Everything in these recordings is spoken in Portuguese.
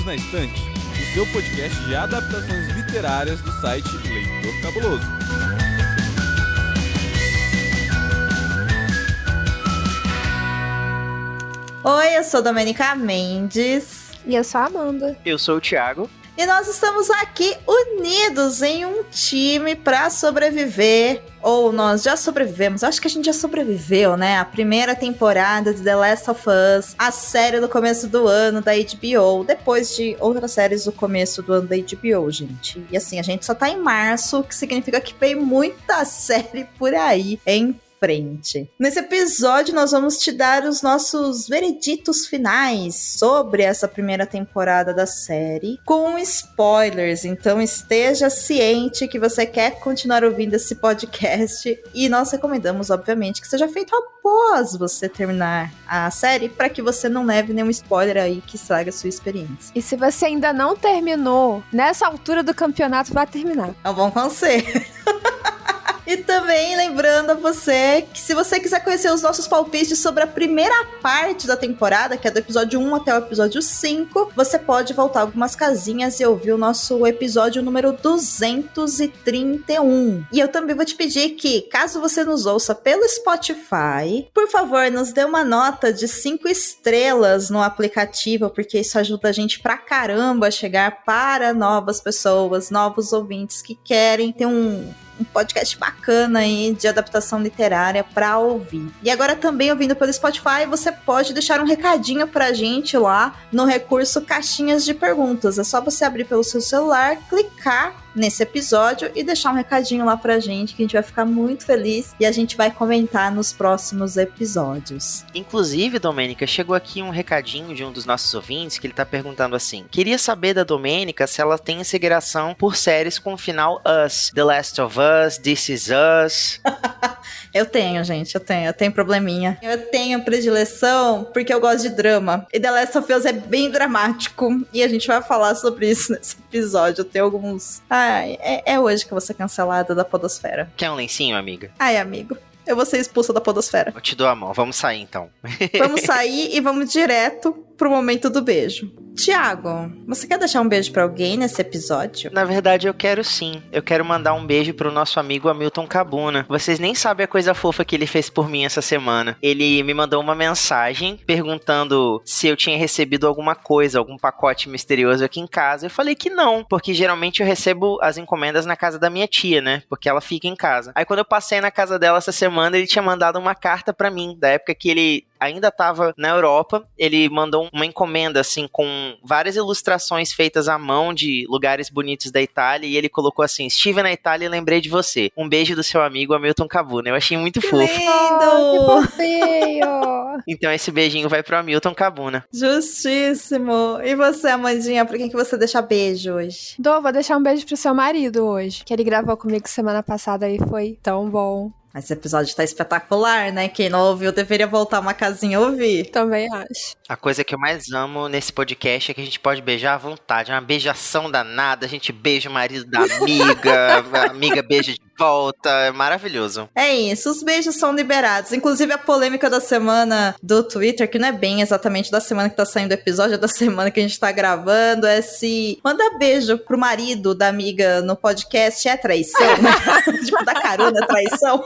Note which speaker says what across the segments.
Speaker 1: Perdidos na Estante, o seu podcast de adaptações literárias do site Leitor Cabuloso.
Speaker 2: Oi, eu sou Domenica Mendes.
Speaker 3: E eu sou a Amanda.
Speaker 4: Eu sou o Thiago.
Speaker 2: E nós estamos aqui unidos em um time para sobreviver. Ou nós já sobrevivemos, acho que a gente já sobreviveu, né? A primeira temporada de The Last of Us, a série do começo do ano da HBO, depois de outras séries do começo do ano da HBO, gente. E assim, a gente só tá em março, o que significa que vem muita série por aí em frente. Nesse episódio nós vamos te dar os nossos vereditos finais sobre essa primeira temporada da série, com spoilers, então esteja ciente que você quer continuar ouvindo esse podcast e nós recomendamos, obviamente, que seja feito após você terminar a série, para que você não leve nenhum spoiler aí que estrague a sua experiência.
Speaker 3: E se você ainda não terminou, nessa altura do campeonato vai terminar.
Speaker 2: É um bom conselho. E também lembrando a você que se você quiser conhecer os nossos palpites sobre a primeira parte da temporada, que é do episódio 1 até o episódio 5, você pode voltar algumas casinhas e ouvir o nosso episódio número 231. E eu também vou te pedir que, caso você nos ouça pelo Spotify, por favor, nos dê uma nota de 5 estrelas no aplicativo, porque isso ajuda a gente pra caramba a chegar para novas pessoas, novos ouvintes que querem ter um podcast bacana aí de adaptação literária pra ouvir. E agora também ouvindo pelo Spotify, você pode deixar um recadinho pra gente lá no recurso Caixinhas de Perguntas. É só você abrir pelo seu celular, clicar nesse episódio e deixar um recadinho lá pra gente, que a gente vai ficar muito feliz e a gente vai comentar nos próximos episódios.
Speaker 4: Inclusive, Domênica, chegou aqui um recadinho de um dos nossos ouvintes que ele tá perguntando assim: queria saber da Domênica se ela tem inspiração por séries com o final Us, The Last of Us, This Is Us.
Speaker 2: Eu tenho, gente, eu tenho probleminha. Eu tenho predileção porque eu gosto de drama. E The Last of Us é bem dramático. E a gente vai falar sobre isso nesse episódio. Eu tenho alguns... Ai, é hoje que eu vou ser cancelada da podosfera.
Speaker 4: Quer um lencinho, amiga?
Speaker 2: Ai, amigo, eu vou ser expulsa da podosfera.
Speaker 4: Eu te dou a mão, vamos sair então.
Speaker 2: Vamos sair e vamos direto pro momento do beijo. Tiago, você quer deixar um beijo pra alguém nesse episódio?
Speaker 4: Na verdade, eu quero sim. Eu quero mandar um beijo pro nosso amigo Hamilton Cabuna. Vocês nem sabem a coisa fofa que ele fez por mim essa semana. Ele me mandou uma mensagem perguntando se eu tinha recebido alguma coisa, algum pacote misterioso aqui em casa. Eu falei que não, porque geralmente eu recebo as encomendas na casa da minha tia, né? Porque ela fica em casa. Aí quando eu passei na casa dela essa semana, ele tinha mandado uma carta pra mim, da época que ele ainda estava na Europa. Ele mandou uma encomenda, assim, com várias ilustrações feitas à mão de lugares bonitos da Itália, e ele colocou assim: estive na Itália e lembrei de você. Um beijo do seu amigo Hamilton Cabuna. Eu achei muito fofo.
Speaker 2: Lindo!
Speaker 3: Que
Speaker 4: Então esse beijinho vai pro Hamilton Cabuna.
Speaker 2: Justíssimo! E você, Amandinha, pra quem que você deixa beijo hoje?
Speaker 3: Vou deixar um beijo pro seu marido hoje, que ele gravou comigo semana passada e foi tão bom.
Speaker 2: Esse episódio tá espetacular, né? Quem não ouviu deveria voltar uma casinha a ouvir.
Speaker 3: Também acho.
Speaker 4: A coisa que eu mais amo nesse podcast é que a gente pode beijar à vontade. É uma beijação danada. A gente beija o marido da amiga, a amiga beija de volta. É maravilhoso.
Speaker 2: É isso, os beijos são liberados. Inclusive a polêmica da semana do Twitter, que não é bem exatamente da semana que tá saindo o episódio, é da semana que a gente tá gravando, é se mandar beijo pro marido da amiga no podcast é traição, né? Tipo, dar carona é traição.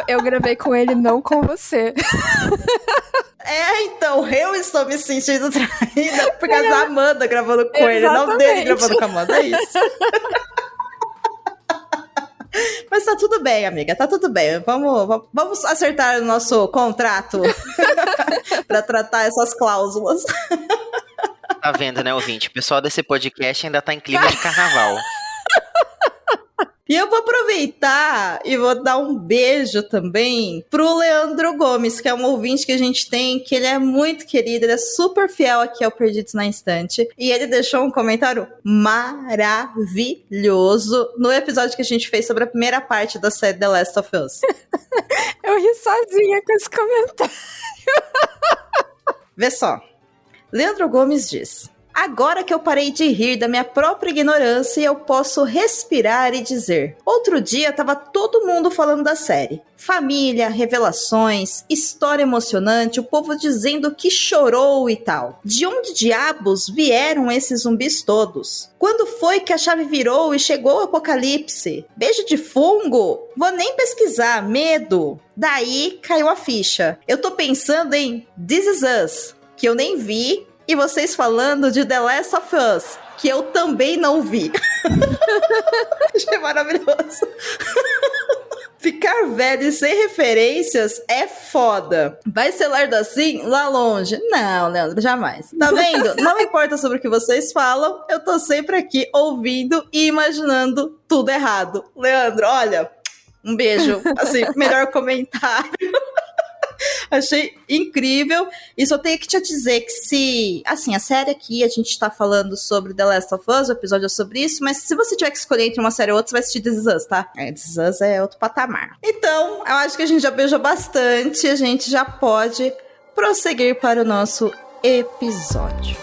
Speaker 3: Eu gravei com ele, não com você.
Speaker 2: Então, eu estou me sentindo traída por causa da Amanda gravando com ele, não dele gravando com a Amanda, é isso. Mas tá tudo bem, amiga, tá tudo bem. Vamos acertar o nosso contrato pra tratar essas cláusulas.
Speaker 4: Tá vendo, né, ouvinte? O pessoal desse podcast ainda tá em clima de carnaval.
Speaker 2: E eu vou aproveitar e vou dar um beijo também pro Leandro Gomes, que é um ouvinte que a gente tem, que ele é muito querido, ele é super fiel aqui ao Perdidos na Estante. E ele deixou um comentário maravilhoso no episódio que a gente fez sobre a primeira parte da série The Last of Us.
Speaker 3: Eu ri sozinha com esse comentário.
Speaker 2: Vê só. Leandro Gomes diz: Agora que eu parei de rir da minha própria ignorância, eu posso respirar e dizer: outro dia tava todo mundo falando da série. Família, revelações, história emocionante, o povo dizendo que chorou e tal. De onde diabos vieram esses zumbis todos? Quando foi que a chave virou e chegou o apocalipse? Beijo de fungo? Vou nem pesquisar, medo. Daí caiu a ficha. Eu tô pensando em This Is Us, que eu nem vi, e vocês falando de The Last of Us, que eu também não vi. Achei maravilhoso. Ficar velho e sem referências é foda. Vai ser lerdo assim, lá longe? Não, Leandro, jamais. Tá vendo? Não importa sobre o que vocês falam, eu tô sempre aqui ouvindo e imaginando tudo errado. Leandro, olha, um beijo. Assim, melhor comentário. Achei incrível. E só tenho que te dizer que se... Assim, a série aqui, a gente tá falando sobre The Last of Us, o episódio é sobre isso, mas se você tiver que escolher entre uma série ou outra, você vai assistir This Is Us, tá? This Is Us é outro patamar. Então, eu acho que a gente já beijou bastante, a gente já pode prosseguir para o nosso episódio.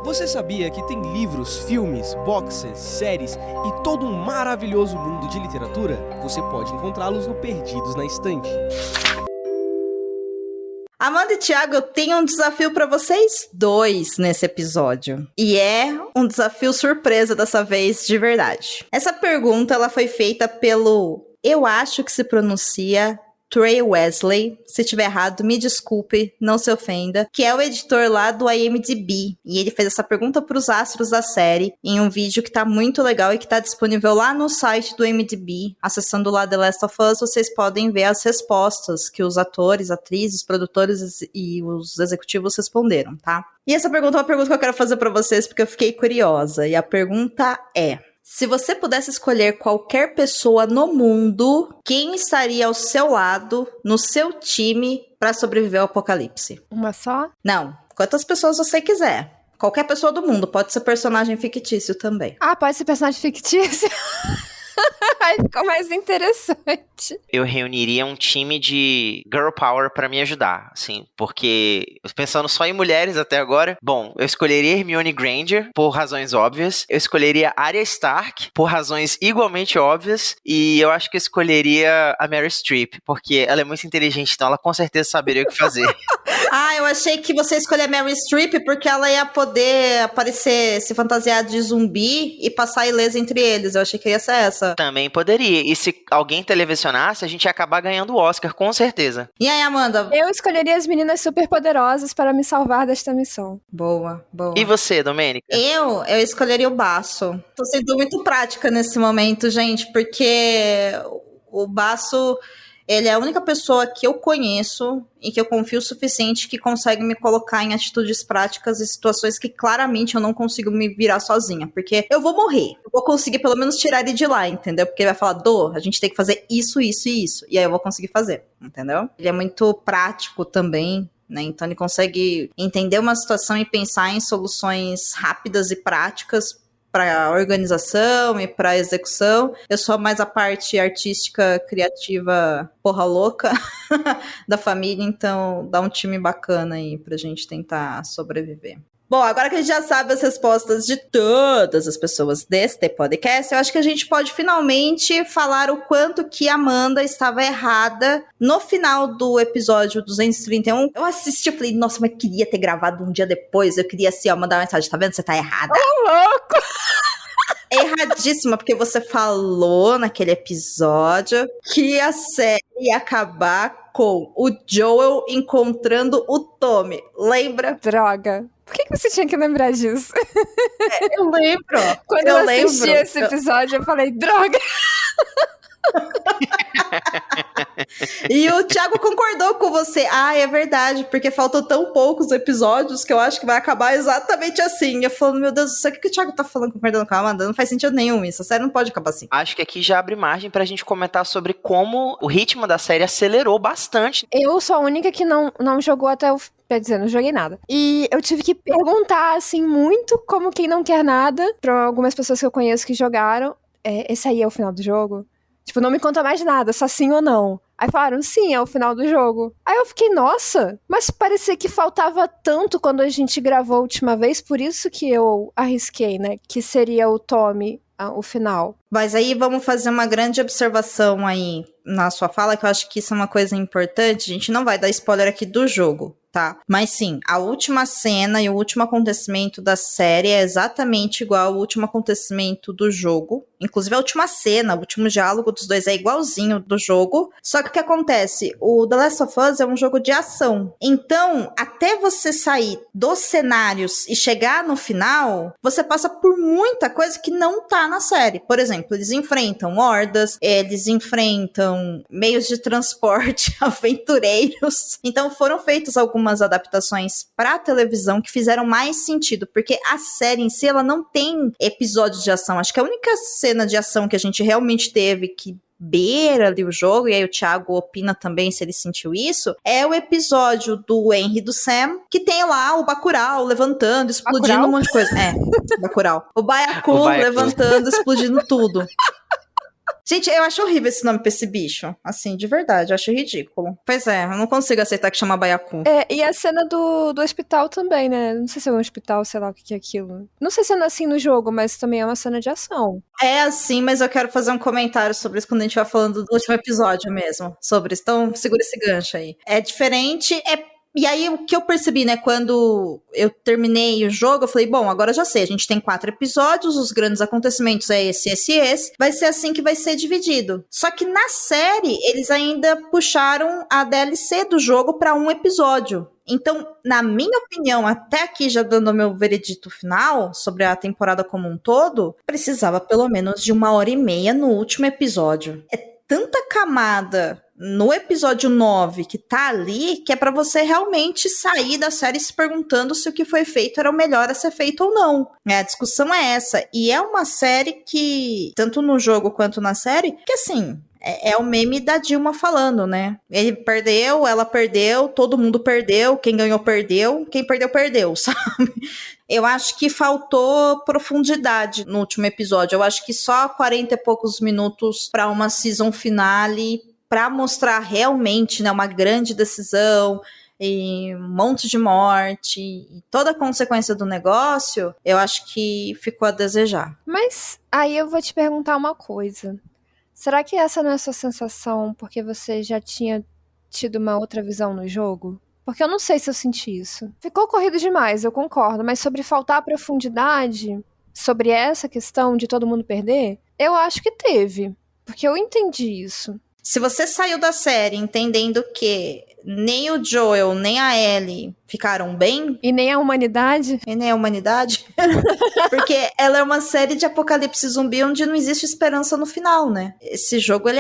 Speaker 5: Você sabia que tem livros, filmes, boxes, séries e todo um maravilhoso mundo de literatura? Você pode encontrá-los no Perdidos na Estante.
Speaker 2: Amanda e Thiago, eu tenho um desafio pra vocês dois nesse episódio. E é um desafio surpresa dessa vez, de verdade. Essa pergunta, ela foi feita pelo... Eu acho que se pronuncia... Trey Wesley. Se tiver errado, me desculpe, não se ofenda, que é o editor lá do IMDb, e ele fez essa pergunta pros astros da série em um vídeo que tá muito legal e que tá disponível lá no site do IMDb. Acessando lá The Last of Us, vocês podem ver as respostas que os atores, atrizes, produtores e os executivos responderam, tá? E essa pergunta é uma pergunta que eu quero fazer pra vocês porque eu fiquei curiosa, e a pergunta é: se você pudesse escolher qualquer pessoa no mundo, quem estaria ao seu lado, no seu time, pra sobreviver ao apocalipse?
Speaker 3: Uma só?
Speaker 2: Não, quantas pessoas você quiser. Qualquer pessoa do mundo, pode ser personagem fictício também.
Speaker 3: Ah, pode ser personagem fictício? Aí ficou mais interessante.
Speaker 4: Eu reuniria um time de girl power pra me ajudar, assim, porque pensando só em mulheres até agora, bom, eu escolheria Hermione Granger por razões óbvias, eu escolheria Arya Stark por razões igualmente óbvias, e eu acho que eu escolheria a Meryl Streep, porque ela é muito inteligente, então ela com certeza saberia o que fazer.
Speaker 2: Ah, eu achei que você escolhia Meryl Streep porque ela ia poder aparecer, se fantasiar de zumbi e passar ilesa entre eles. Eu achei que ia ser essa.
Speaker 4: Também poderia. E se alguém televisionasse, a gente ia acabar ganhando o Oscar, com certeza.
Speaker 2: E aí, Amanda?
Speaker 3: Eu escolheria as meninas superpoderosas para me salvar desta missão.
Speaker 2: Boa, boa.
Speaker 4: E você, Domênica?
Speaker 2: Eu escolheria o Baço. Tô sendo muito prática nesse momento, gente, porque o Baço... Ele é a única pessoa que eu conheço e que eu confio o suficiente que consegue me colocar em atitudes práticas e situações que claramente eu não consigo me virar sozinha. Porque eu vou morrer. Eu vou conseguir pelo menos tirar ele de lá, entendeu? Porque ele vai falar, a gente tem que fazer isso, isso e isso. E aí eu vou conseguir fazer, entendeu? Ele é muito prático também, né? Então ele consegue entender uma situação e pensar em soluções rápidas e práticas para organização e para execução. Eu sou mais a parte artística, criativa, porra louca da família, então dá um time bacana aí pra gente tentar sobreviver. Bom, agora que a gente já sabe as respostas de todas as pessoas deste podcast, eu acho que a gente pode finalmente falar o quanto que a Amanda estava errada no final do episódio 231. Eu assisti e falei, nossa, mas queria ter gravado um dia depois. Eu queria assim, ó, mandar uma mensagem, tá vendo? Você tá errada.
Speaker 3: Ô, louco!
Speaker 2: Erradíssima, porque você falou naquele episódio que a série ia acabar com o Joel encontrando o Tommy. Lembra?
Speaker 3: Droga. Por que você tinha que lembrar disso?
Speaker 2: Eu lembro.
Speaker 3: Quando eu assisti esse episódio, eu falei, droga!
Speaker 2: E o Thiago concordou com você. Ah, é verdade, porque faltam tão poucos episódios que eu acho que vai acabar exatamente assim. Eu falo, meu Deus do céu, o que o Thiago tá falando, concordando com a Amanda? Não faz sentido nenhum isso. A série não pode acabar assim.
Speaker 4: Acho que aqui já abre margem pra gente comentar sobre como o ritmo da série acelerou bastante.
Speaker 3: Eu sou a única que não jogou até o... Quer dizer, não joguei nada. E eu tive que perguntar, assim, muito como quem não quer nada pra algumas pessoas que eu conheço que jogaram. Esse aí é o final do jogo? Tipo, não me conta mais nada, só sim ou não. Aí falaram, sim, é o final do jogo. Aí eu fiquei, nossa, mas parecia que faltava tanto quando a gente gravou a última vez, por isso que eu arrisquei, né? Que seria o Tommy, o final.
Speaker 2: Mas aí vamos fazer uma grande observação aí na sua fala, que eu acho que isso é uma coisa importante. A gente não vai dar spoiler aqui do jogo, tá? Mas sim, a última cena e o último acontecimento da série é exatamente igual ao último acontecimento do jogo. Inclusive a última cena, o último diálogo dos dois é igualzinho do jogo. Só que o que acontece? O The Last of Us é um jogo de ação. Então, até você sair dos cenários e chegar no final, você passa por muita coisa que não tá na série. Por exemplo, eles enfrentam hordas, eles enfrentam meios de transporte aventureiros. Então foram feitas algumas adaptações pra televisão que fizeram mais sentido, porque a série em si, ela não tem episódios de ação. Acho que a única cena de ação que a gente realmente teve que beira ali o jogo, e aí o Thiago opina também se ele sentiu isso, é o episódio do Henry e do Sam, que tem lá o Bacurau levantando, explodindo
Speaker 3: Bacurau?
Speaker 2: um monte de coisa. Bacurau. O Baiacu levantando, explodindo tudo. Gente, eu acho horrível esse nome pra esse bicho. Assim, de verdade, eu acho ridículo. Pois é, eu não consigo aceitar que chama Baiacu.
Speaker 3: E a cena do hospital também, né? Não sei se é um hospital, sei lá o que é aquilo. Não sei se é assim no jogo, mas também é uma cena de ação.
Speaker 2: É assim, mas eu quero fazer um comentário sobre isso quando a gente vai falando do último episódio mesmo. Sobre isso. Então, segura esse gancho aí. É diferente, E aí, o que eu percebi, né, quando eu terminei o jogo, eu falei, bom, agora já sei, a gente tem 4 episódios, os grandes acontecimentos é esse, esse e esse, vai ser assim que vai ser dividido. Só que na série, eles ainda puxaram a DLC do jogo para um episódio. Então, na minha opinião, até aqui já dando o meu veredito final sobre a temporada como um todo, precisava pelo menos de 1h30 no último episódio. É tanta camada no episódio 9 que tá ali, que é pra você realmente sair da série se perguntando se o que foi feito era o melhor a ser feito ou não. A discussão é essa. E é uma série que, tanto no jogo quanto na série, que assim, é o meme da Dilma falando, né? Ele perdeu, ela perdeu, todo mundo perdeu, quem ganhou perdeu, quem perdeu perdeu, sabe? Eu acho que faltou profundidade no último episódio. Eu acho que só 40 e poucos minutos pra uma season finale, pra mostrar realmente, né, uma grande decisão e um monte de morte e toda a consequência do negócio, eu acho que ficou a desejar.
Speaker 3: Mas aí eu vou te perguntar uma coisa. Será que essa não é a sua sensação porque você já tinha tido uma outra visão no jogo? Porque eu não sei se eu senti isso. Ficou corrido demais, eu concordo, mas sobre faltar profundidade, sobre essa questão de todo mundo perder, eu acho que teve. Porque eu entendi isso.
Speaker 2: Se você saiu da série entendendo que nem o Joel, nem a Ellie ficaram bem...
Speaker 3: E nem a humanidade?
Speaker 2: E nem a humanidade? Porque ela é uma série de apocalipse zumbi onde não existe esperança no final, né? Esse jogo, ele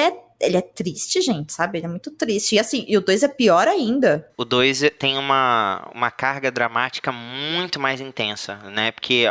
Speaker 2: é triste, gente, sabe? Ele é muito triste. E assim, e o 2 é pior ainda.
Speaker 4: O 2 tem uma carga dramática muito mais intensa, né? Porque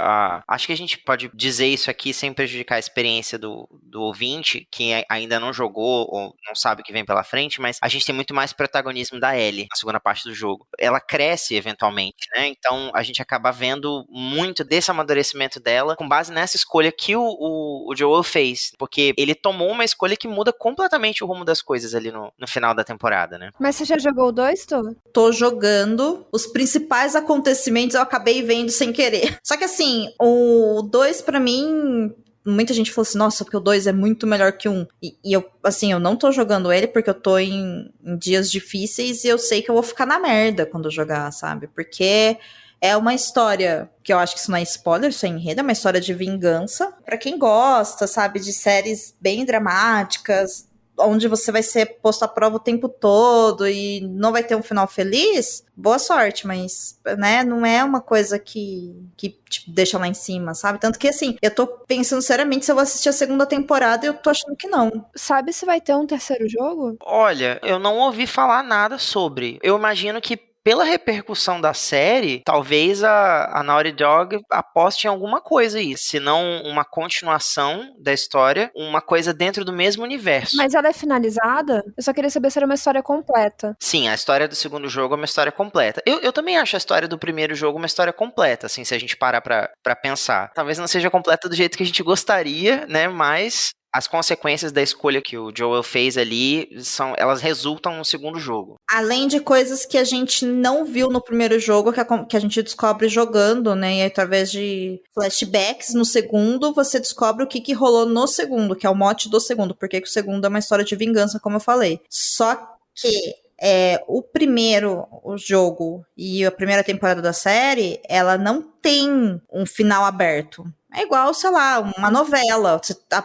Speaker 4: acho que a gente pode dizer isso aqui sem prejudicar a experiência do ouvinte, que ainda não jogou ou não sabe o que vem pela frente, mas a gente tem muito mais protagonismo da Ellie na segunda parte do jogo. Ela cresce eventualmente, né? Então a gente acaba vendo muito desse amadurecimento dela com base nessa escolha que o Joel fez. Porque ele tomou uma escolha que muda completamente o rumo das coisas ali no final da temporada, né?
Speaker 3: Mas você já jogou o 2, Tu?
Speaker 2: Tô jogando. Os principais acontecimentos eu acabei vendo sem querer. Só que assim, o 2 pra mim... Muita gente falou assim, nossa, porque o 2 é muito melhor que o 1. E eu, assim, eu não tô jogando ele porque eu tô em dias difíceis e eu sei que eu vou ficar na merda quando eu jogar, sabe? Porque... é uma história, que eu acho que isso não é spoiler, isso é enredo, é uma história de vingança. Pra quem gosta, sabe, de séries bem dramáticas, onde você vai ser posto à prova o tempo todo e não vai ter um final feliz, boa sorte, mas, né, não é uma coisa que tipo, deixa lá em cima, sabe? Tanto que, assim, eu tô pensando seriamente se eu vou assistir a segunda temporada e eu tô achando que não.
Speaker 3: Sabe se vai ter um terceiro jogo?
Speaker 4: Olha, eu não ouvi falar nada sobre. Eu imagino que pela repercussão da série, talvez a Naughty Dog aposte em alguma coisa aí. Se não uma continuação da história, uma coisa dentro do mesmo universo.
Speaker 3: Mas ela é finalizada? Eu só queria saber se era uma história completa.
Speaker 4: Sim, a história do segundo jogo é uma história completa. Eu também acho a história do primeiro jogo uma história completa, assim, se a gente parar pra pensar. Talvez não seja completa do jeito que a gente gostaria, né, mas... as consequências da escolha que o Joel fez ali, elas resultam no segundo jogo.
Speaker 2: Além de coisas que a gente não viu no primeiro jogo, que a gente descobre jogando, né? E através de flashbacks no segundo, você descobre o que rolou no segundo, que é o mote do segundo, porque o segundo é uma história de vingança, como eu falei. Só que o jogo e a primeira temporada da série, ela não tem um final aberto. É igual, sei lá, uma novela.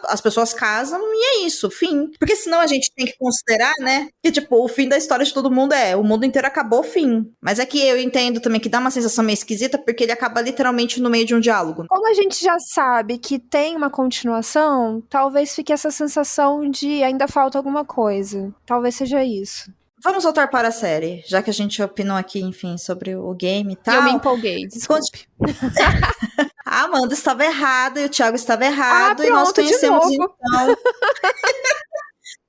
Speaker 2: As pessoas casam e é isso, fim. Porque senão a gente tem que considerar, né, que tipo, o fim da história de todo mundo o mundo inteiro acabou, fim. Mas é que eu entendo também que dá uma sensação meio esquisita, porque ele acaba literalmente no meio de um diálogo.
Speaker 3: Como a gente já sabe que tem uma continuação, talvez fique essa sensação de ainda falta alguma coisa. Talvez seja isso.
Speaker 2: Vamos voltar para a série, já que a gente opinou aqui, enfim, sobre o game e tal.
Speaker 3: Eu me empolguei, desculpe.
Speaker 2: A Amanda estava errada e o Thiago estava errado.
Speaker 3: Pronto,
Speaker 2: e nós conhecemos,
Speaker 3: de novo.
Speaker 2: então...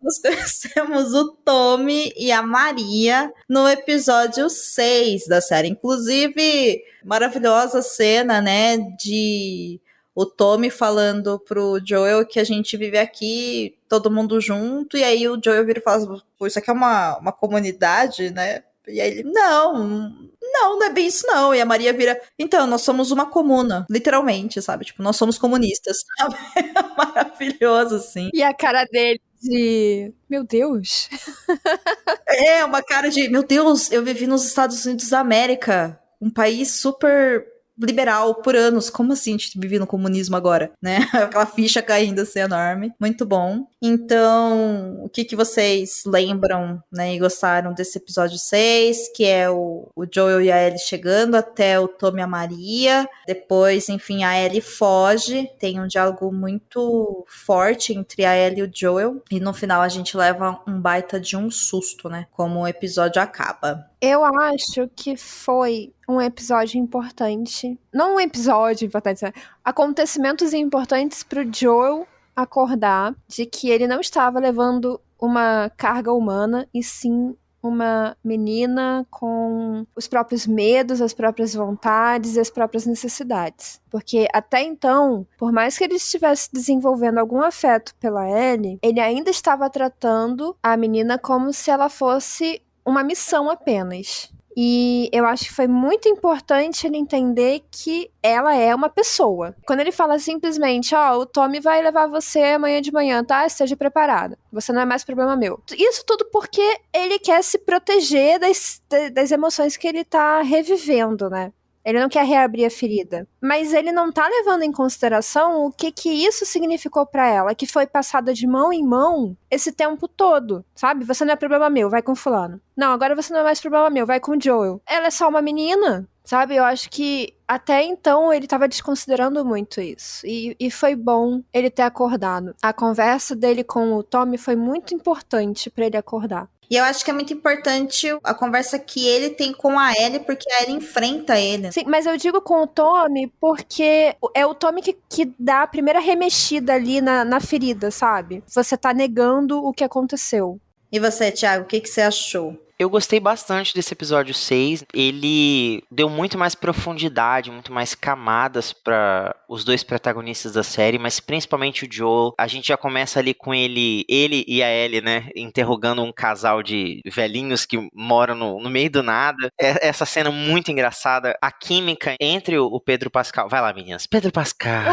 Speaker 2: Nós conhecemos o Tommy e a Maria no episódio 6 da série. Inclusive, maravilhosa cena, né, de... o Tommy falando pro Joel que a gente vive aqui, todo mundo junto, e aí o Joel vira e fala, pô, isso aqui é uma comunidade, né? E aí ele, não é bem isso não. E a Maria vira, então, nós somos uma comuna, literalmente, sabe? Tipo, nós somos comunistas, sabe? Maravilhoso, assim.
Speaker 3: E a cara dele de, meu Deus.
Speaker 2: É, uma cara de, meu Deus, eu vivi nos Estados Unidos da América, um país super... liberal por anos. Como assim a gente vive no comunismo agora, né? Aquela ficha caindo assim enorme. Muito bom. Então, o que vocês lembram, né, e gostaram desse episódio 6, que é o Joel e a Ellie chegando até o Tommy e a Maria. Depois, enfim, a Ellie foge. Tem um diálogo muito forte entre a Ellie e o Joel. E no final a gente leva um baita de um susto, né? Como o episódio acaba.
Speaker 3: Eu acho que foi um episódio importante. Não um episódio importante, né? Acontecimentos importantes pro Joel acordar de que ele não estava levando uma carga humana, e sim uma menina com os próprios medos, as próprias vontades e as próprias necessidades. Porque até então, por mais que ele estivesse desenvolvendo algum afeto pela Ellie, ele ainda estava tratando a menina como se ela fosse uma missão apenas. E eu acho que foi muito importante ele entender que ela é uma pessoa. Quando ele fala simplesmente, o Tommy vai levar você amanhã de manhã, tá? Esteja preparada. Você não é mais problema meu. Isso tudo porque ele quer se proteger das emoções que ele tá revivendo, né? Ele não quer reabrir a ferida. Mas ele não tá levando em consideração o que isso significou pra ela, que foi passada de mão em mão esse tempo todo, sabe? Você não é problema meu, vai com fulano. Não, agora você não é mais problema meu, vai com o Joel. Ela é só uma menina, sabe? Eu acho que até então ele tava desconsiderando muito isso. E foi bom ele ter acordado. A conversa dele com o Tommy foi muito importante pra ele acordar.
Speaker 2: E eu acho que é muito importante a conversa que ele tem com a Ellie, porque a Ellie enfrenta ele.
Speaker 3: Sim, mas eu digo com o Tommy porque é o Tommy que dá a primeira remexida ali na ferida, sabe? Você tá negando o que aconteceu.
Speaker 2: E você, Thiago, o que você achou?
Speaker 4: Eu gostei bastante desse episódio 6. Ele deu muito mais profundidade, muito mais camadas para os dois protagonistas da série, mas principalmente o Joel. A gente já começa ali com ele e a Ellie, né, interrogando um casal de velhinhos que moram no meio do nada. Essa cena muito engraçada. A química entre o Pedro Pascal. Vai lá, meninas. Pedro Pascal.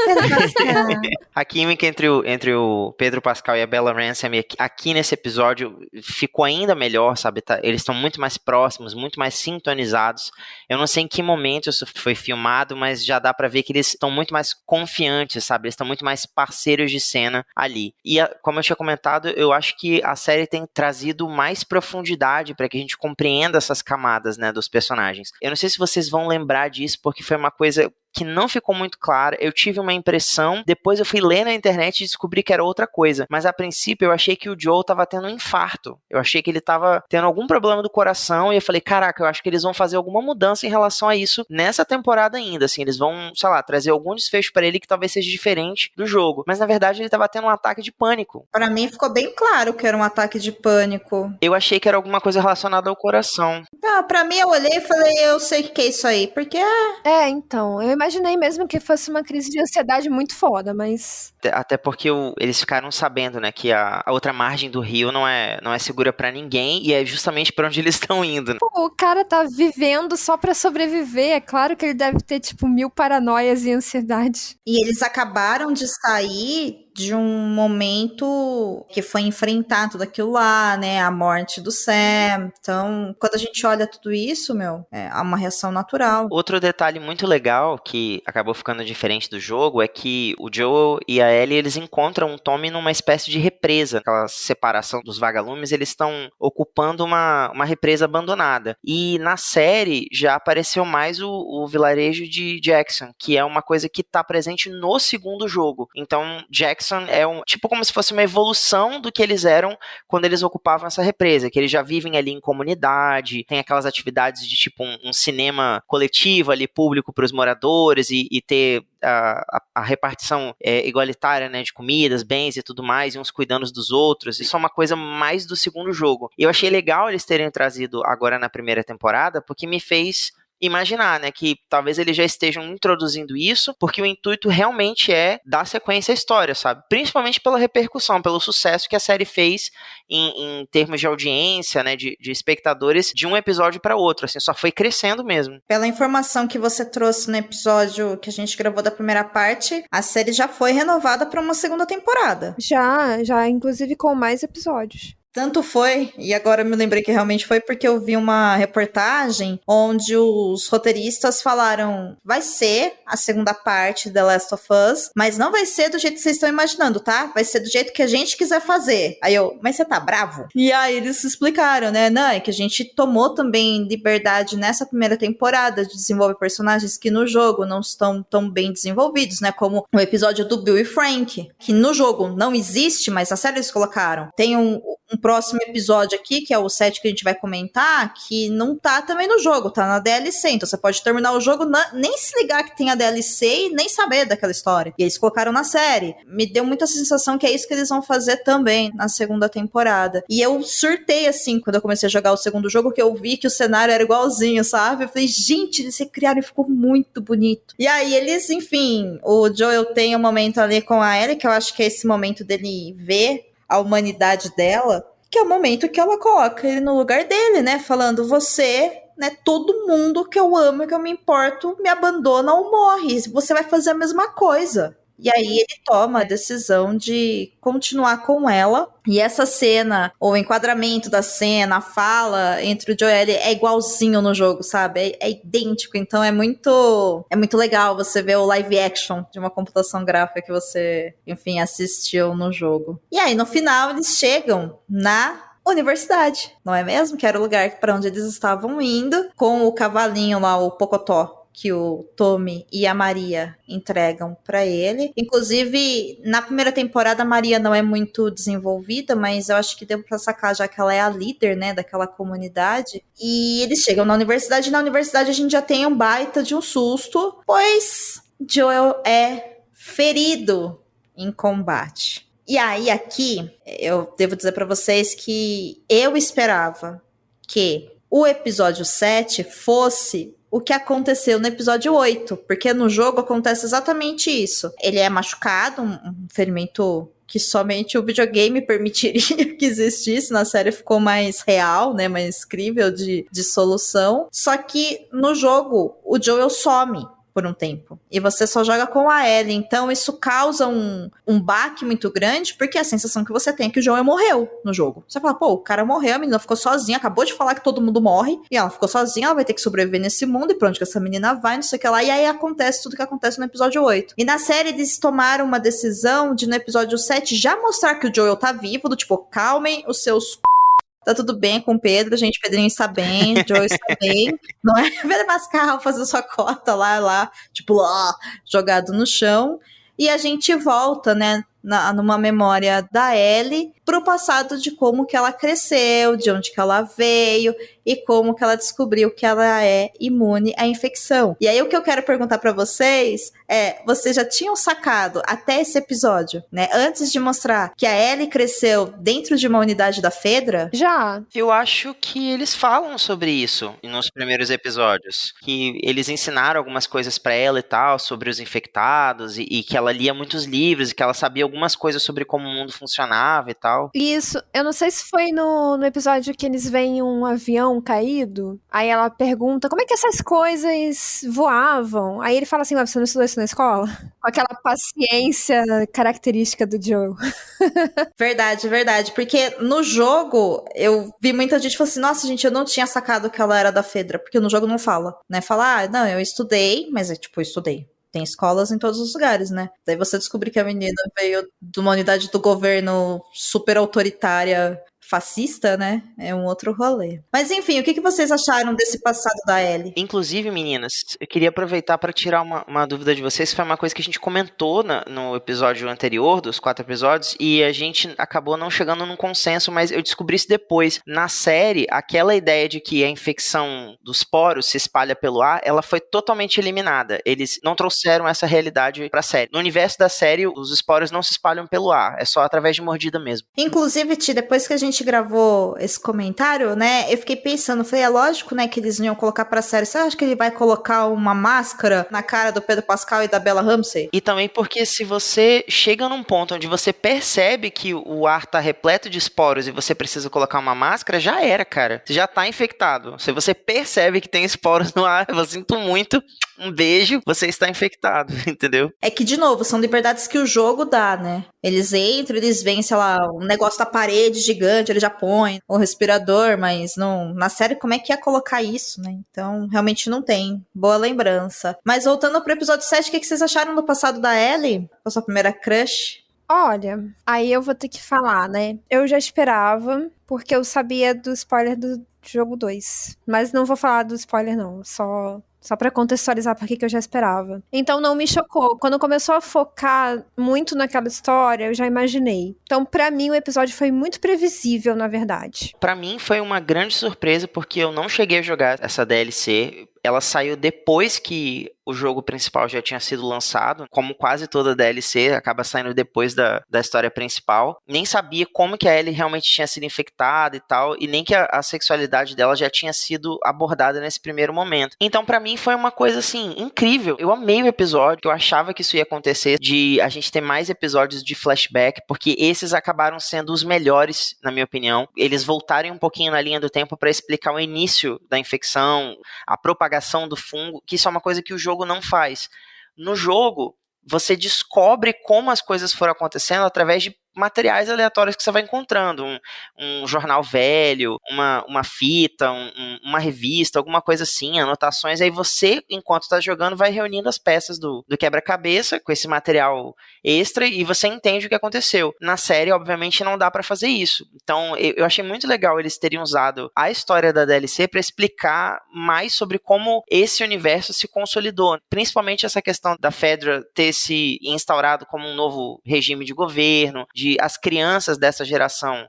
Speaker 2: Pedro Pascal.
Speaker 4: A química entre o Pedro Pascal e a Bella Ramsey aqui nesse episódio ficou ainda melhor. Sabe, eles estão muito mais próximos, muito mais sintonizados. Eu não sei em que momento isso foi filmado, mas já dá pra ver que eles estão muito mais confiantes, sabe? Eles estão muito mais parceiros de cena ali. E como eu tinha comentado, eu acho que a série tem trazido mais profundidade para que a gente compreenda essas camadas, né, dos personagens. Eu não sei se vocês vão lembrar disso, porque foi uma coisa que não ficou muito clara. Eu tive uma impressão, depois eu fui ler na internet e descobri que era outra coisa. Mas a princípio eu achei que o Joel tava tendo um infarto. Eu achei que ele tava tendo algum problema do coração e eu falei, caraca, eu acho que eles vão fazer alguma mudança em relação a isso nessa temporada ainda, assim, eles vão, sei lá, trazer algum desfecho pra ele que talvez seja diferente do jogo. Mas na verdade ele tava tendo um ataque de pânico.
Speaker 2: Pra mim ficou bem claro que era um ataque de pânico.
Speaker 4: Eu achei que era alguma coisa relacionada ao coração.
Speaker 2: Pra mim eu olhei e falei, eu sei o que é isso aí, porque...
Speaker 3: Então, eu imaginei mesmo que fosse uma crise de ansiedade muito foda, mas...
Speaker 4: Até porque eles ficaram sabendo, né, que a outra margem do rio não é segura pra ninguém e é justamente pra onde eles estão indo. Né?
Speaker 3: Pô, o cara tá vivendo só pra sobreviver, é claro que ele deve ter, tipo, 1000 paranoias e ansiedade.
Speaker 2: E eles acabaram de sair de um momento que foi enfrentar tudo aquilo lá, né? A morte do Sam. Então, quando a gente olha tudo isso, é uma reação natural.
Speaker 4: Outro detalhe muito legal que acabou ficando diferente do jogo é que o Joel e a Ellie, eles encontram o Tommy numa espécie de represa. Aquela separação dos vagalumes, eles estão ocupando uma represa abandonada. E na série já apareceu mais o vilarejo de Jackson, que é uma coisa que está presente no segundo jogo. Então, Jackson é tipo como se fosse uma evolução do que eles eram quando eles ocupavam essa represa, que eles já vivem ali em comunidade, tem aquelas atividades de tipo um cinema coletivo ali, público para os moradores e ter a repartição igualitária, né, de comidas, bens e tudo mais, e uns cuidando dos outros. Isso é uma coisa mais do segundo jogo. E eu achei legal eles terem trazido agora na primeira temporada, porque me fez imaginar, né, que talvez eles já estejam introduzindo isso, porque o intuito realmente é dar sequência à história, sabe? Principalmente pela repercussão, pelo sucesso que a série fez em termos de audiência, né, de espectadores, de um episódio para outro, assim, só foi crescendo mesmo.
Speaker 2: Pela informação que você trouxe no episódio que a gente gravou da primeira parte, a série já foi renovada para uma segunda temporada.
Speaker 3: Já, inclusive com mais episódios.
Speaker 2: Tanto foi, e agora eu me lembrei que realmente foi porque eu vi uma reportagem onde os roteiristas falaram: vai ser a segunda parte de The Last of Us, mas não vai ser do jeito que vocês estão imaginando, tá? Vai ser do jeito que a gente quiser fazer. Aí eu, mas você tá bravo? E aí eles explicaram, né? Não, é que a gente tomou também liberdade nessa primeira temporada de desenvolver personagens que no jogo não estão tão bem desenvolvidos, né? Como o episódio do Bill e Frank, que no jogo não existe, mas na série eles colocaram. Tem um próximo episódio aqui, que é o 7 que a gente vai comentar, que não tá também no jogo, tá na DLC, então você pode terminar o jogo, nem se ligar que tem a DLC e nem saber daquela história. E eles colocaram na série. Me deu muita sensação que é isso que eles vão fazer também na segunda temporada. E eu surtei, assim, quando eu comecei a jogar o segundo jogo, que eu vi que o cenário era igualzinho, sabe? Eu falei, gente, eles recriaram e ficou muito bonito. E aí eles, enfim, o Joel tem um momento ali com a Ellie, que eu acho que é esse momento dele ver a humanidade dela, que é o momento que ela coloca ele no lugar dele, né? Falando, você, né, todo mundo que eu amo e que eu me importo me abandona ou morre. Você vai fazer a mesma coisa. E aí ele toma a decisão de continuar com ela. E essa cena, o enquadramento da cena, a fala entre o Joel é igualzinho no jogo, sabe? É idêntico. Então é muito legal você ver o live action de uma computação gráfica que você, enfim, assistiu no jogo. E aí, no final, eles chegam na universidade, não é mesmo? Que era o lugar para onde eles estavam indo, com o cavalinho lá, o Pocotó, que o Tommy e a Maria entregam pra ele. Inclusive, na primeira temporada, a Maria não é muito desenvolvida, mas eu acho que deu pra sacar, já que ela é a líder, né, daquela comunidade. E eles chegam na universidade, e na universidade a gente já tem um baita de um susto, pois Joel é ferido em combate. E aí, aqui, eu devo dizer pra vocês que eu esperava que o episódio 7 fosse o que aconteceu no episódio 8, porque no jogo acontece exatamente isso. Ele é machucado, um ferimento que somente o videogame permitiria que existisse, na série ficou mais real, né, mais crível de solução. Só que no jogo, o Joel some por um tempo. E você só joga com a Ellie. Então isso causa um baque muito grande, porque a sensação que você tem é que o Joel morreu no jogo. Você fala, pô, o cara morreu, a menina ficou sozinha, acabou de falar que todo mundo morre, e ela ficou sozinha, ela vai ter que sobreviver nesse mundo, e pra onde que essa menina vai, não sei o que lá. E aí acontece tudo que acontece no episódio 8. E na série eles tomaram uma decisão de, no episódio 7, já mostrar que o Joel tá vivo, do tipo, calmem os seus tá tudo bem com o Pedro, gente, Pedrinho está bem, Joe está bem, não é? Vera Mascarro fazer sua cota lá, tipo, jogado no chão, e a gente volta, né, numa memória da Ellie pro passado de como que ela cresceu, de onde que ela veio, e como que ela descobriu que ela é imune à infecção. E aí o que eu quero perguntar pra vocês é, vocês já tinham sacado até esse episódio, né, antes de mostrar que a Ellie cresceu dentro de uma unidade da Fedra?
Speaker 3: Já.
Speaker 4: Eu acho que eles falam sobre isso nos primeiros episódios. Que eles ensinaram algumas coisas pra ela e tal, sobre os infectados, e que ela lia muitos livros, e que ela sabia algumas coisas sobre como o mundo funcionava e tal.
Speaker 3: Isso, eu não sei se foi no episódio que eles veem um avião caído, aí ela pergunta como é que essas coisas voavam. Aí ele fala assim, você não estudou isso na escola? Com aquela paciência característica do Joe.
Speaker 2: Verdade, verdade. Porque no jogo, eu vi muita gente falando assim, nossa, gente, eu não tinha sacado que ela era da Fedra, porque no jogo não fala, né? Fala, não, eu estudei, mas é tipo, eu estudei. Tem escolas em todos os lugares, né? Daí você descobre que a menina veio de uma unidade do governo super autoritária, fascista, né? É um outro rolê. Mas enfim, o que vocês acharam desse passado da Ellie?
Speaker 4: Inclusive, meninas, eu queria aproveitar para tirar uma dúvida de vocês, que foi uma coisa que a gente comentou no episódio anterior, dos 4 episódios, e a gente acabou não chegando num consenso, mas eu descobri isso depois. Na série, aquela ideia de que a infecção dos poros se espalha pelo ar, ela foi totalmente eliminada. Eles não trouxeram essa realidade pra série. No universo da série, os esporos não se espalham pelo ar, é só através de mordida mesmo.
Speaker 2: Inclusive, Ti, depois que a gente gravou esse comentário, né, eu fiquei pensando, falei, é lógico, né, que eles não iam colocar pra série. Você acha que ele vai colocar uma máscara na cara do Pedro Pascal e da Bella Ramsey?
Speaker 4: E também porque se você chega num ponto onde você percebe que o ar tá repleto de esporos e você precisa colocar uma máscara, já era, cara. Você já tá infectado. Se você percebe que tem esporos no ar, eu sinto muito, um beijo, você está infectado, entendeu?
Speaker 2: É que, de novo, são liberdades que o jogo dá, né? Eles entram, eles veem, sei lá, um negócio da parede gigante, ele já põe o respirador, mas não, na série como é que ia colocar isso, né? Então, realmente não tem. Boa lembrança. Mas voltando pro episódio 7, o que vocês acharam do passado da Ellie? A sua primeira crush?
Speaker 3: Olha, aí eu vou ter que falar, né? Eu já esperava, porque eu sabia do spoiler do jogo 2. Mas não vou falar do spoiler, não. Só pra contextualizar por que eu já esperava. Então não me chocou. Quando começou a focar muito naquela história, eu já imaginei. Então, pra mim, o episódio foi muito previsível, na verdade.
Speaker 4: Pra mim foi uma grande surpresa, porque eu não cheguei a jogar essa DLC. Ela saiu depois que o jogo principal já tinha sido lançado. Como quase toda DLC, acaba saindo depois da história principal. Nem sabia como que a Ellie realmente tinha sido infectada e tal, e nem que a sexualidade dela já tinha sido abordada nesse primeiro momento. Então, pra mim, foi uma coisa, assim, incrível. Eu amei o episódio, eu achava que isso ia acontecer, de a gente ter mais episódios de flashback, porque esses acabaram sendo os melhores, na minha opinião. Eles voltarem um pouquinho na linha do tempo pra explicar o início da infecção, a propagação do fungo, que isso é uma coisa que o jogo não faz. No jogo, você descobre como as coisas foram acontecendo através de materiais aleatórios que você vai encontrando, um jornal velho, uma fita, uma revista, alguma coisa assim, anotações, aí você, enquanto está jogando, vai reunindo as peças do quebra-cabeça com esse material extra e você entende o que aconteceu. Na série, obviamente, não dá para fazer isso. Então, eu achei muito legal eles terem usado a história da DLC para explicar mais sobre como esse universo se consolidou, principalmente essa questão da Fedra ter se instaurado como um novo regime de governo, de as crianças dessa geração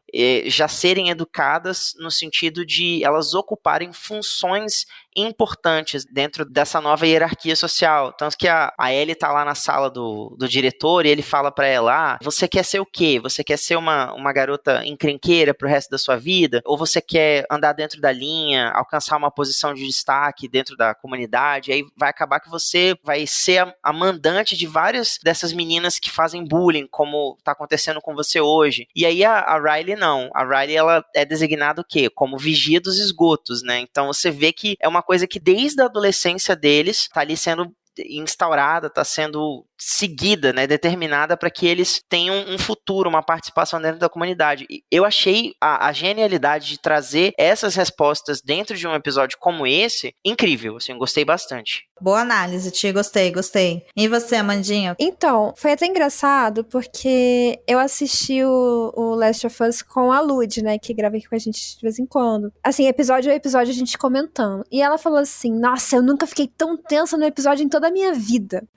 Speaker 4: já serem educadas no sentido de elas ocuparem funções importantes dentro dessa nova hierarquia social. Tanto que a Ellie tá lá na sala do diretor e ele fala pra ela, você quer ser o quê? Você quer ser uma garota encrenqueira pro resto da sua vida? Ou você quer andar dentro da linha, alcançar uma posição de destaque dentro da comunidade? Aí vai acabar que você vai ser a mandante de várias dessas meninas que fazem bullying, como tá acontecendo com você hoje. E aí a Riley não. A Riley, ela é designada o quê? Como vigia dos esgotos, né? Então você vê que é uma coisa que desde a adolescência deles tá ali sendo instaurada, tá sendo seguida, né, determinada para que eles tenham um futuro, uma participação dentro da comunidade. Eu achei a genialidade de trazer essas respostas dentro de um episódio como esse incrível, assim, gostei bastante.
Speaker 2: Boa análise, Tia, gostei. E você, Amandinha?
Speaker 3: Então, foi até engraçado, porque eu assisti o Last of Us com a Lud, né, que grava aqui com a gente de vez em quando. Assim, episódio a episódio a gente comentando. E ela falou assim, nossa, eu nunca fiquei tão tensa no episódio em toda a minha vida.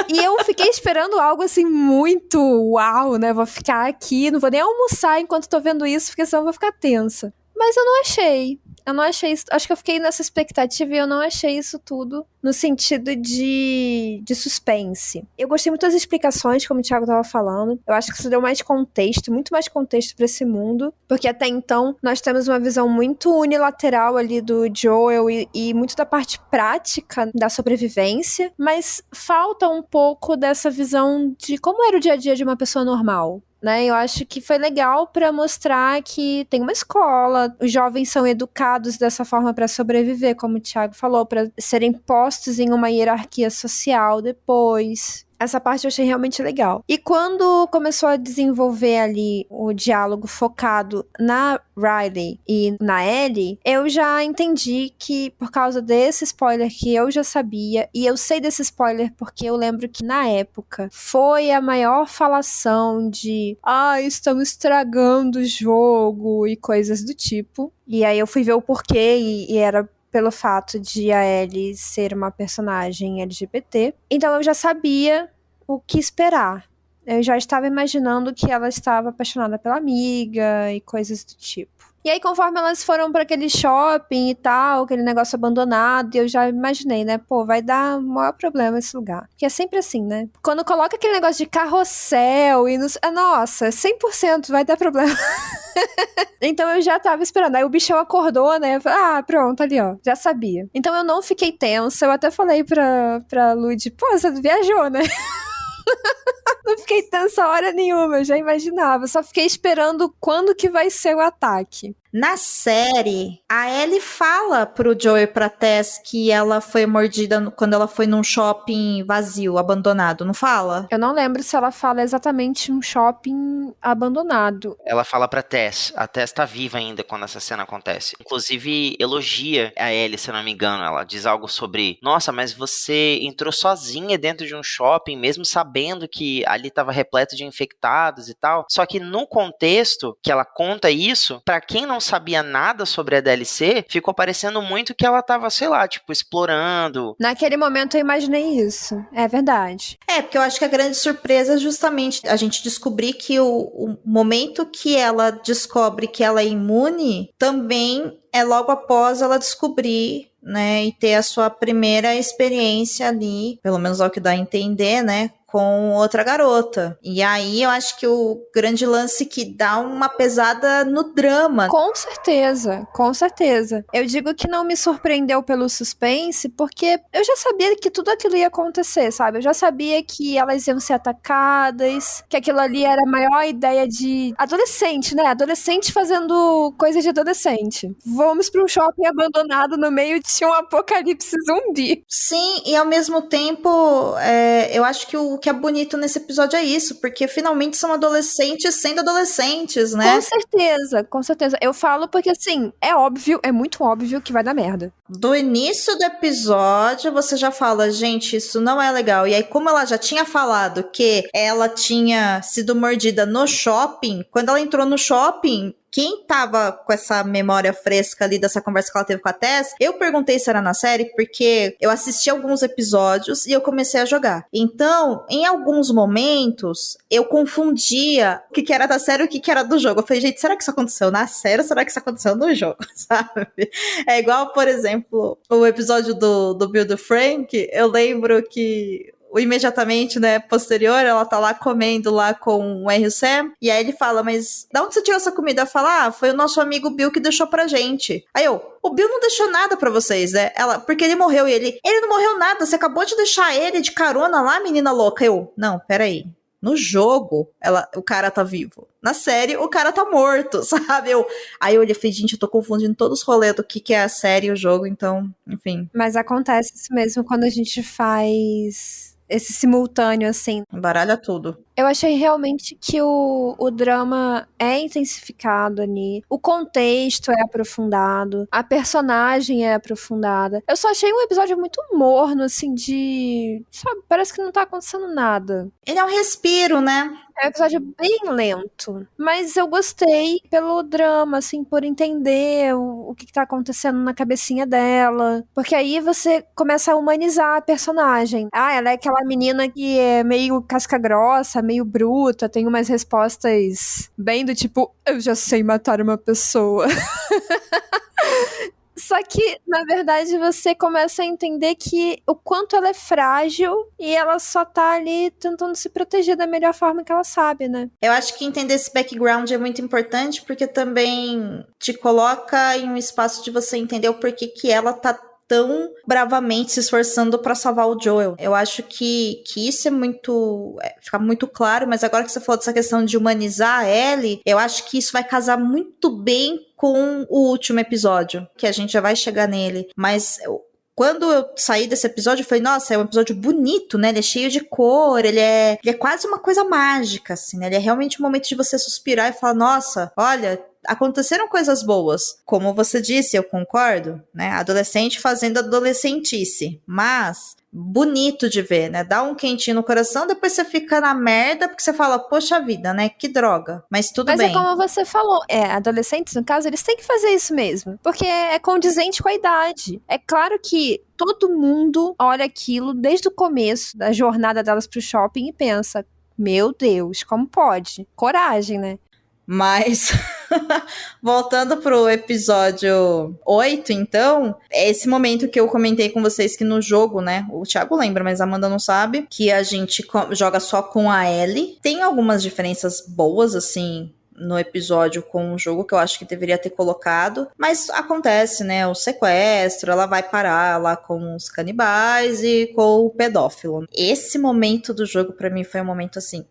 Speaker 3: E eu fiquei esperando algo assim muito uau, né? Vou ficar aqui, não vou nem almoçar enquanto tô vendo isso, porque senão eu vou ficar tensa. Mas eu não achei. Eu não achei isso. Acho que eu fiquei nessa expectativa e eu não achei isso tudo no sentido de suspense. Eu gostei muito das explicações, como o Thiago tava falando. Eu acho que isso deu mais contexto, muito mais contexto pra esse mundo. Porque até então nós temos uma visão muito unilateral ali do Joel e muito da parte prática da sobrevivência. Mas falta um pouco dessa visão de como era o dia a dia de uma pessoa normal. Né, eu acho que foi legal para mostrar que tem uma escola, os jovens são educados dessa forma para sobreviver, como o Thiago falou, para serem postos em uma hierarquia social depois. Essa parte eu achei realmente legal. E quando começou a desenvolver ali o diálogo focado na Riley e na Ellie, eu já entendi que, por causa desse spoiler que eu já sabia, e eu sei desse spoiler porque eu lembro que na época foi a maior falação de estão estragando o jogo e coisas do tipo. E aí eu fui ver o porquê e era pelo fato de a Ellie ser uma personagem LGBT. Então eu já sabia o que esperar. Eu já estava imaginando que ela estava apaixonada pela amiga e coisas do tipo. E aí, conforme elas foram para aquele shopping e tal, aquele negócio abandonado, eu já imaginei, né? Pô, vai dar o maior problema esse lugar. Porque é sempre assim, né? Quando coloca aquele negócio de carrossel e nossa, 100% vai dar problema. Então eu já tava esperando. Aí o bichão acordou, né? Eu falei, pronto, ali, ó. Já sabia. Então eu não fiquei tensa. Eu até falei pra Lud, pô, você viajou, né? Não fiquei tensa hora nenhuma, eu já imaginava. Só fiquei esperando quando que vai ser o ataque.
Speaker 2: Na série, a Ellie fala pro Joel e pra Tess que ela foi mordida quando ela foi num shopping vazio, abandonado, não fala?
Speaker 3: Eu não lembro se ela fala exatamente um shopping abandonado.
Speaker 4: Ela fala pra Tess. A Tess tá viva ainda quando essa cena acontece. Inclusive, elogia a Ellie, se eu não me engano. Ela diz algo sobre, nossa, mas você entrou sozinha dentro de um shopping, mesmo sabendo que ali tava repleto de infectados e tal. Só que no contexto que ela conta isso, pra quem não sabia nada sobre a DLC, ficou parecendo muito que ela tava, sei lá, tipo, explorando.
Speaker 3: Naquele momento eu imaginei isso. É verdade.
Speaker 2: Porque eu acho que a grande surpresa é justamente a gente descobrir que o momento que ela descobre que ela é imune também é logo após ela descobrir, né, e ter a sua primeira experiência ali, pelo menos ao que dá a entender, né, com outra garota. E aí eu acho que o grande lance que dá uma pesada no drama.
Speaker 3: Com certeza, com certeza. Eu digo que não me surpreendeu pelo suspense, porque eu já sabia que tudo aquilo ia acontecer, sabe? Eu já sabia que elas iam ser atacadas, que aquilo ali era a maior ideia de adolescente, né? Adolescente fazendo coisa de adolescente. Vamos para um shopping abandonado no meio de um apocalipse zumbi.
Speaker 2: Sim, e ao mesmo tempo, eu acho que o que é bonito nesse episódio é isso, porque finalmente são adolescentes sendo adolescentes, né?
Speaker 3: Com certeza, com certeza. Eu falo porque, assim, é óbvio, é muito óbvio que vai dar merda.
Speaker 2: Do início do episódio, você já fala, gente, isso não é legal. E aí, como ela já tinha falado que ela tinha sido mordida no shopping, quando ela entrou no shopping, quem tava com essa memória fresca ali dessa conversa que ela teve com a Tess, eu perguntei se era na série porque eu assisti alguns episódios e eu comecei a jogar. Então, em alguns momentos, eu confundia o que era da série e o que era do jogo. Eu falei, gente, será que isso aconteceu na série ou será que isso aconteceu no jogo? Sabe? É igual, por exemplo, o episódio do Bill do Frank. Eu lembro que imediatamente, né, posterior, ela tá lá comendo lá com o Henry Sam, e aí ele fala, mas da onde você tirou essa comida? Ela fala, foi o nosso amigo Bill que deixou pra gente. Aí o Bill não deixou nada pra vocês, né? Ela, porque ele morreu, e ele não morreu nada, você acabou de deixar ele de carona lá, menina louca. Não, peraí. No jogo, o cara tá vivo. Na série, o cara tá morto, sabe? Aí eu olhei e falei, gente, eu tô confundindo todos os rolês do que é a série e o jogo, então, enfim.
Speaker 3: Mas acontece isso mesmo quando a gente faz esse simultâneo, assim.
Speaker 2: Embaralha tudo.
Speaker 3: Eu achei realmente que o drama é intensificado ali, o contexto é aprofundado, a personagem é aprofundada. Eu só achei um episódio muito morno, assim, sabe, parece que não tá acontecendo nada.
Speaker 2: Ele é um respiro, né?
Speaker 3: É um episódio bem lento, mas eu gostei pelo drama, assim, por entender o que tá acontecendo na cabecinha dela, porque aí você começa a humanizar a personagem. Ela é aquela menina que é meio casca grossa, meio bruta, tem umas respostas bem do tipo, eu já sei matar uma pessoa. Só que, na verdade, você começa a entender que o quanto ela é frágil e ela só tá ali tentando se proteger da melhor forma que ela sabe, né?
Speaker 2: Eu acho que entender esse background é muito importante, porque também te coloca em um espaço de você entender o porquê que ela tá tão bravamente se esforçando pra salvar o Joel. Eu acho que isso é muito... fica muito claro, mas agora que você falou dessa questão de humanizar a Ellie, eu acho que isso vai casar muito bem com o último episódio, que a gente já vai chegar nele. Mas quando eu saí desse episódio, eu falei, nossa, é um episódio bonito, né? Ele é cheio de cor, ele é quase uma coisa mágica, assim, né? Ele é realmente um momento de você suspirar e falar, nossa, olha, aconteceram coisas boas. Como você disse, eu concordo, né? Adolescente fazendo adolescentice, mas bonito de ver, né? Dá um quentinho no coração, depois você fica na merda, porque você fala, poxa vida, né? Que droga. Mas tudo bem.
Speaker 3: Mas é como você falou, adolescentes, no caso, eles têm que fazer isso mesmo, porque é condizente com a idade. É claro que todo mundo olha aquilo desde o começo da jornada delas pro shopping e pensa, meu Deus, como pode? Coragem, né?
Speaker 2: Mas, voltando pro episódio 8, então, é esse momento que eu comentei com vocês que no jogo, né, o Thiago lembra, mas a Amanda não sabe, que a gente joga só com a Ellie. Tem algumas diferenças boas, assim, no episódio com o jogo que eu acho que deveria ter colocado, mas acontece, né, o sequestro, ela vai parar lá com os canibais e com o pedófilo. Esse momento do jogo pra mim foi um momento, assim,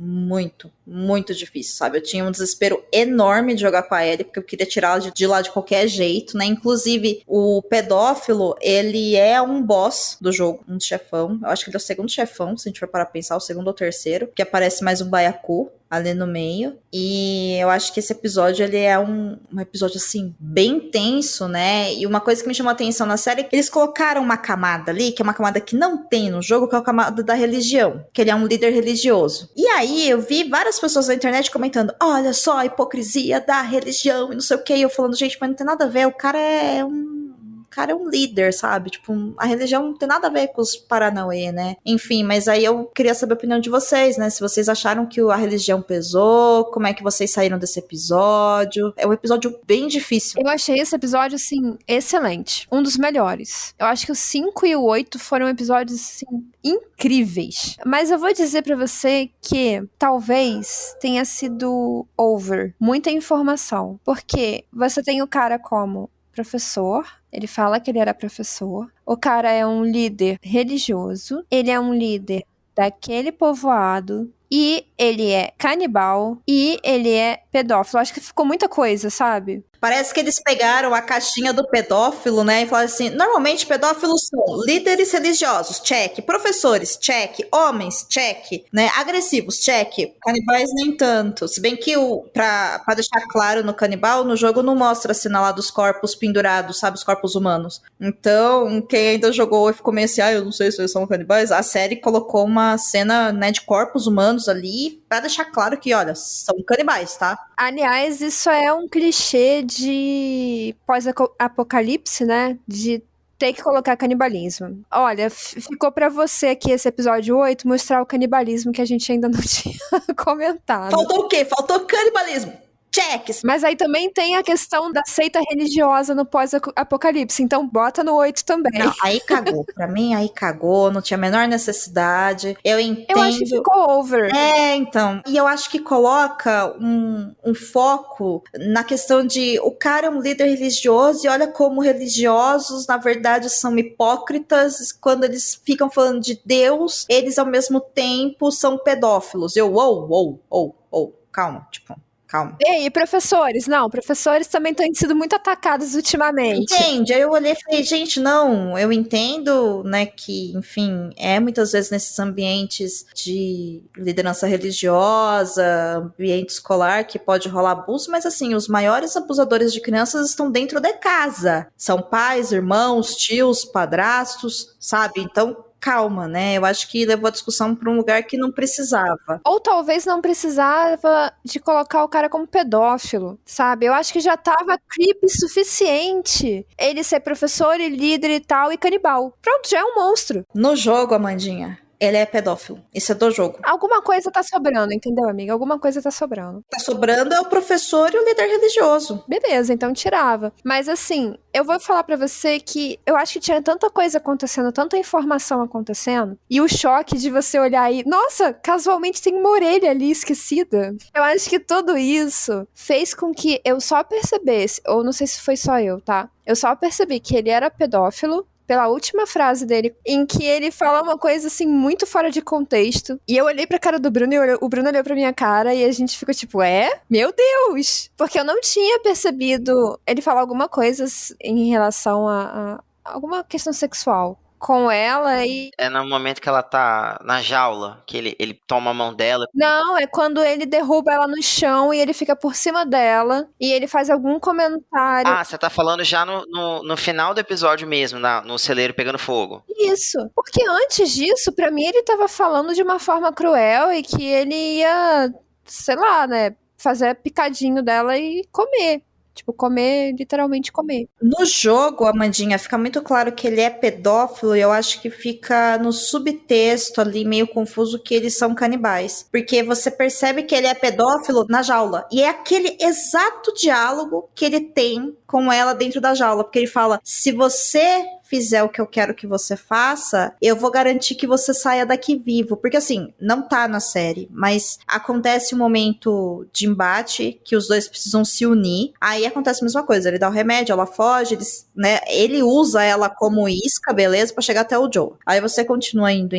Speaker 2: muito, muito difícil, sabe? Eu tinha um desespero enorme de jogar com a Ellie, porque eu queria tirá-la de lá de qualquer jeito, né? Inclusive, o pedófilo, ele é um boss do jogo, um chefão. Eu acho que ele é o segundo chefão, se a gente for parar pra pensar, o segundo ou terceiro, que aparece mais um baiacu ali no meio. E eu acho que esse episódio, ele é um episódio, assim, bem tenso, né? E uma coisa que me chamou a atenção na série é que eles colocaram uma camada ali, que é uma camada que não tem no jogo, que é a camada da religião, que ele é um líder religioso. E aí, eu vi várias pessoas na internet comentando, olha só a hipocrisia da religião e não sei o que, e eu falando, gente, mas não tem nada a ver, o cara é um líder, sabe? Tipo, a religião não tem nada a ver com os Paranauê, né? Enfim, mas aí eu queria saber a opinião de vocês, né? Se vocês acharam que a religião pesou, como é que vocês saíram desse episódio? É um episódio bem difícil.
Speaker 3: Eu achei esse episódio, assim, excelente. Um dos melhores. Eu acho que o 5 e o 8 foram episódios, assim, incríveis. Mas eu vou dizer pra você que talvez tenha sido over. Muita informação. Porque você tem o cara como professor, ele fala que ele era professor, o cara é um líder religioso, ele é um líder daquele povoado, e ele é canibal, e ele é pedófilo. Acho que ficou muita coisa, sabe?
Speaker 2: Parece que eles pegaram a caixinha do pedófilo, né? E falaram assim, normalmente pedófilos são líderes religiosos, check. Professores, check. Homens, check. Né? Agressivos, check. Canibais, nem tanto. Se bem que, pra deixar claro no canibal, no jogo não mostra a cena lá dos corpos pendurados, sabe? Os corpos humanos. Então, quem ainda jogou e ficou meio assim, eu não sei se eles são canibais, a série colocou uma cena, né, de corpos humanos ali pra deixar claro que, olha, são canibais, tá?
Speaker 3: Aliás, isso é um clichê de pós-apocalipse, né? De ter que colocar canibalismo. Olha, ficou pra você aqui esse episódio 8 mostrar o canibalismo que a gente ainda não tinha comentado.
Speaker 2: Faltou o quê? Faltou canibalismo. Check.
Speaker 3: Mas aí também tem a questão da seita religiosa no pós-apocalipse, então bota no 8 também.
Speaker 2: Não, aí cagou. Pra mim, aí cagou, não tinha a menor necessidade. Eu entendo.
Speaker 3: Eu acho que ficou over.
Speaker 2: Então. E eu acho que coloca um foco na questão de o cara é um líder religioso e olha como religiosos, na verdade, são hipócritas. Quando eles ficam falando de Deus, eles ao mesmo tempo são pedófilos. Calma, tipo... Calma.
Speaker 3: E professores? Não, professores também têm sido muito atacados ultimamente.
Speaker 2: Entende? Aí eu olhei e falei, gente, não, eu entendo, né, que, enfim, muitas vezes nesses ambientes de liderança religiosa, ambiente escolar, que pode rolar abuso, mas assim, os maiores abusadores de crianças estão dentro de casa. São pais, irmãos, tios, padrastos, sabe? Então, calma, né? Eu acho que levou a discussão para um lugar que não precisava.
Speaker 3: Ou talvez não precisava de colocar o cara como pedófilo, sabe? Eu acho que já tava creepy suficiente ele ser professor e líder e tal, e canibal. Pronto, já é um monstro.
Speaker 2: No jogo, Amandinha, Ele é pedófilo. Isso é do jogo.
Speaker 3: Alguma coisa tá sobrando, entendeu, amiga? Alguma coisa tá sobrando.
Speaker 2: Tá sobrando é o professor e o líder religioso.
Speaker 3: Beleza, então tirava. Mas assim, eu vou falar pra você que eu acho que tinha tanta coisa acontecendo, tanta informação acontecendo, e o choque de você olhar aí, nossa, casualmente tem uma orelha ali esquecida. Eu acho que tudo isso fez com que eu só percebesse, ou não sei se foi só eu, tá? Eu só percebi que ele era pedófilo pela última frase dele, em que ele fala uma coisa, assim, muito fora de contexto. E eu olhei pra cara do Bruno, e o Bruno olhou pra minha cara, e a gente ficou tipo, Meu Deus! Porque eu não tinha percebido ele falar alguma coisa em relação a alguma questão sexual com ela e...
Speaker 4: É no momento que ela tá na jaula, que ele toma a mão dela.
Speaker 3: Não, é quando ele derruba ela no chão e ele fica por cima dela e ele faz algum comentário.
Speaker 4: Ah, você tá falando já no final do episódio mesmo, no celeiro pegando fogo.
Speaker 3: Isso. Porque antes disso, pra mim, ele tava falando de uma forma cruel e que ele ia, sei lá, né, fazer picadinho dela e comer. Tipo, comer, literalmente comer.
Speaker 2: No jogo, Amandinha, fica muito claro que ele é pedófilo e eu acho que fica no subtexto ali meio confuso que eles são canibais. Porque você percebe que ele é pedófilo na jaula. E é aquele exato diálogo que ele tem com ela dentro da jaula. Porque ele fala, se você fizer o que eu quero que você faça, eu vou garantir que você saia daqui vivo. Porque assim, não tá na série, mas acontece um momento de embate que os dois precisam se unir. Aí acontece a mesma coisa, ele dá o remédio, ela foge, ele usa ela como isca, beleza, pra chegar até o Joe. Aí você continua indo.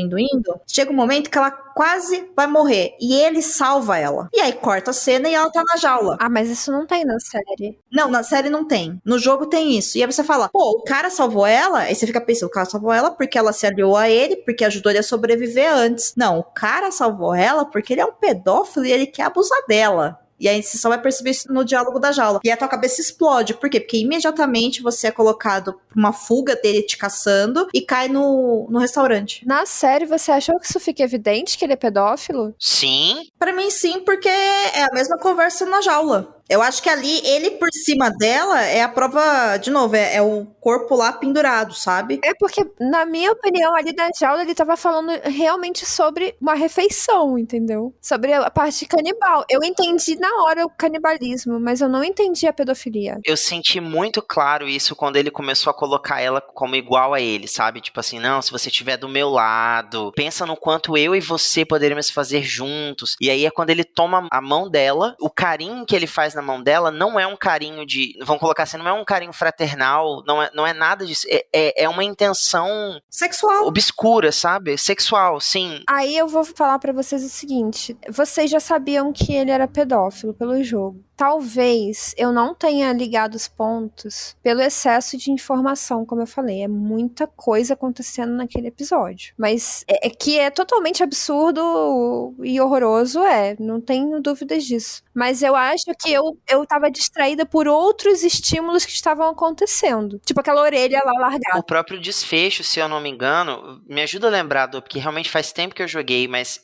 Speaker 2: Chega um momento que ela quase vai morrer e ele salva ela. E aí corta a cena e ela tá na jaula.
Speaker 3: Ah, mas isso não tem na série.
Speaker 2: Não, na série não tem. No jogo tem isso. E aí você fala, pô, o cara salvou ela? Aí você fica pensando, o cara salvou ela porque ela se aliou a ele, porque ajudou ele a sobreviver antes. Não, o cara salvou ela porque ele é um pedófilo e ele quer abusar dela. E aí você só vai perceber isso no diálogo da jaula. E a tua cabeça explode. Por quê? Porque imediatamente você é colocado pra uma fuga dele te caçando e cai no restaurante.
Speaker 3: Na série, você achou que isso fica evidente que ele é pedófilo?
Speaker 4: Sim.
Speaker 2: Pra mim, sim, porque é a mesma conversa na jaula. Eu acho que ali, ele por cima dela é a prova, de novo, é o corpo lá pendurado, sabe?
Speaker 3: É porque, na minha opinião, ali da jaula, ele tava falando realmente sobre uma refeição, entendeu? Sobre a parte canibal. Eu entendi na hora o canibalismo, mas eu não entendi a pedofilia.
Speaker 4: Eu senti muito claro isso quando ele começou a colocar ela como igual a ele, sabe? Tipo assim, não, se você estiver do meu lado, pensa no quanto eu e você poderíamos fazer juntos. E aí é quando ele toma a mão dela, o carinho que ele faz na mão dela não é um carinho de, vamos colocar assim, não é um carinho fraternal, não é nada disso, é uma intenção
Speaker 2: sexual,
Speaker 4: obscura, sabe? Sexual, sim.
Speaker 3: Aí eu vou falar pra vocês o seguinte, vocês já sabiam que ele era pedófilo pelo jogo. Talvez eu não tenha ligado os pontos pelo excesso de informação, como eu falei. É muita coisa acontecendo naquele episódio. Mas é que é totalmente absurdo e horroroso, não tenho dúvidas disso. Mas eu acho que eu tava distraída por outros estímulos que estavam acontecendo. Tipo aquela orelha lá largada.
Speaker 4: O próprio desfecho, se eu não me engano, me ajuda a lembrar, porque realmente faz tempo que eu joguei, mas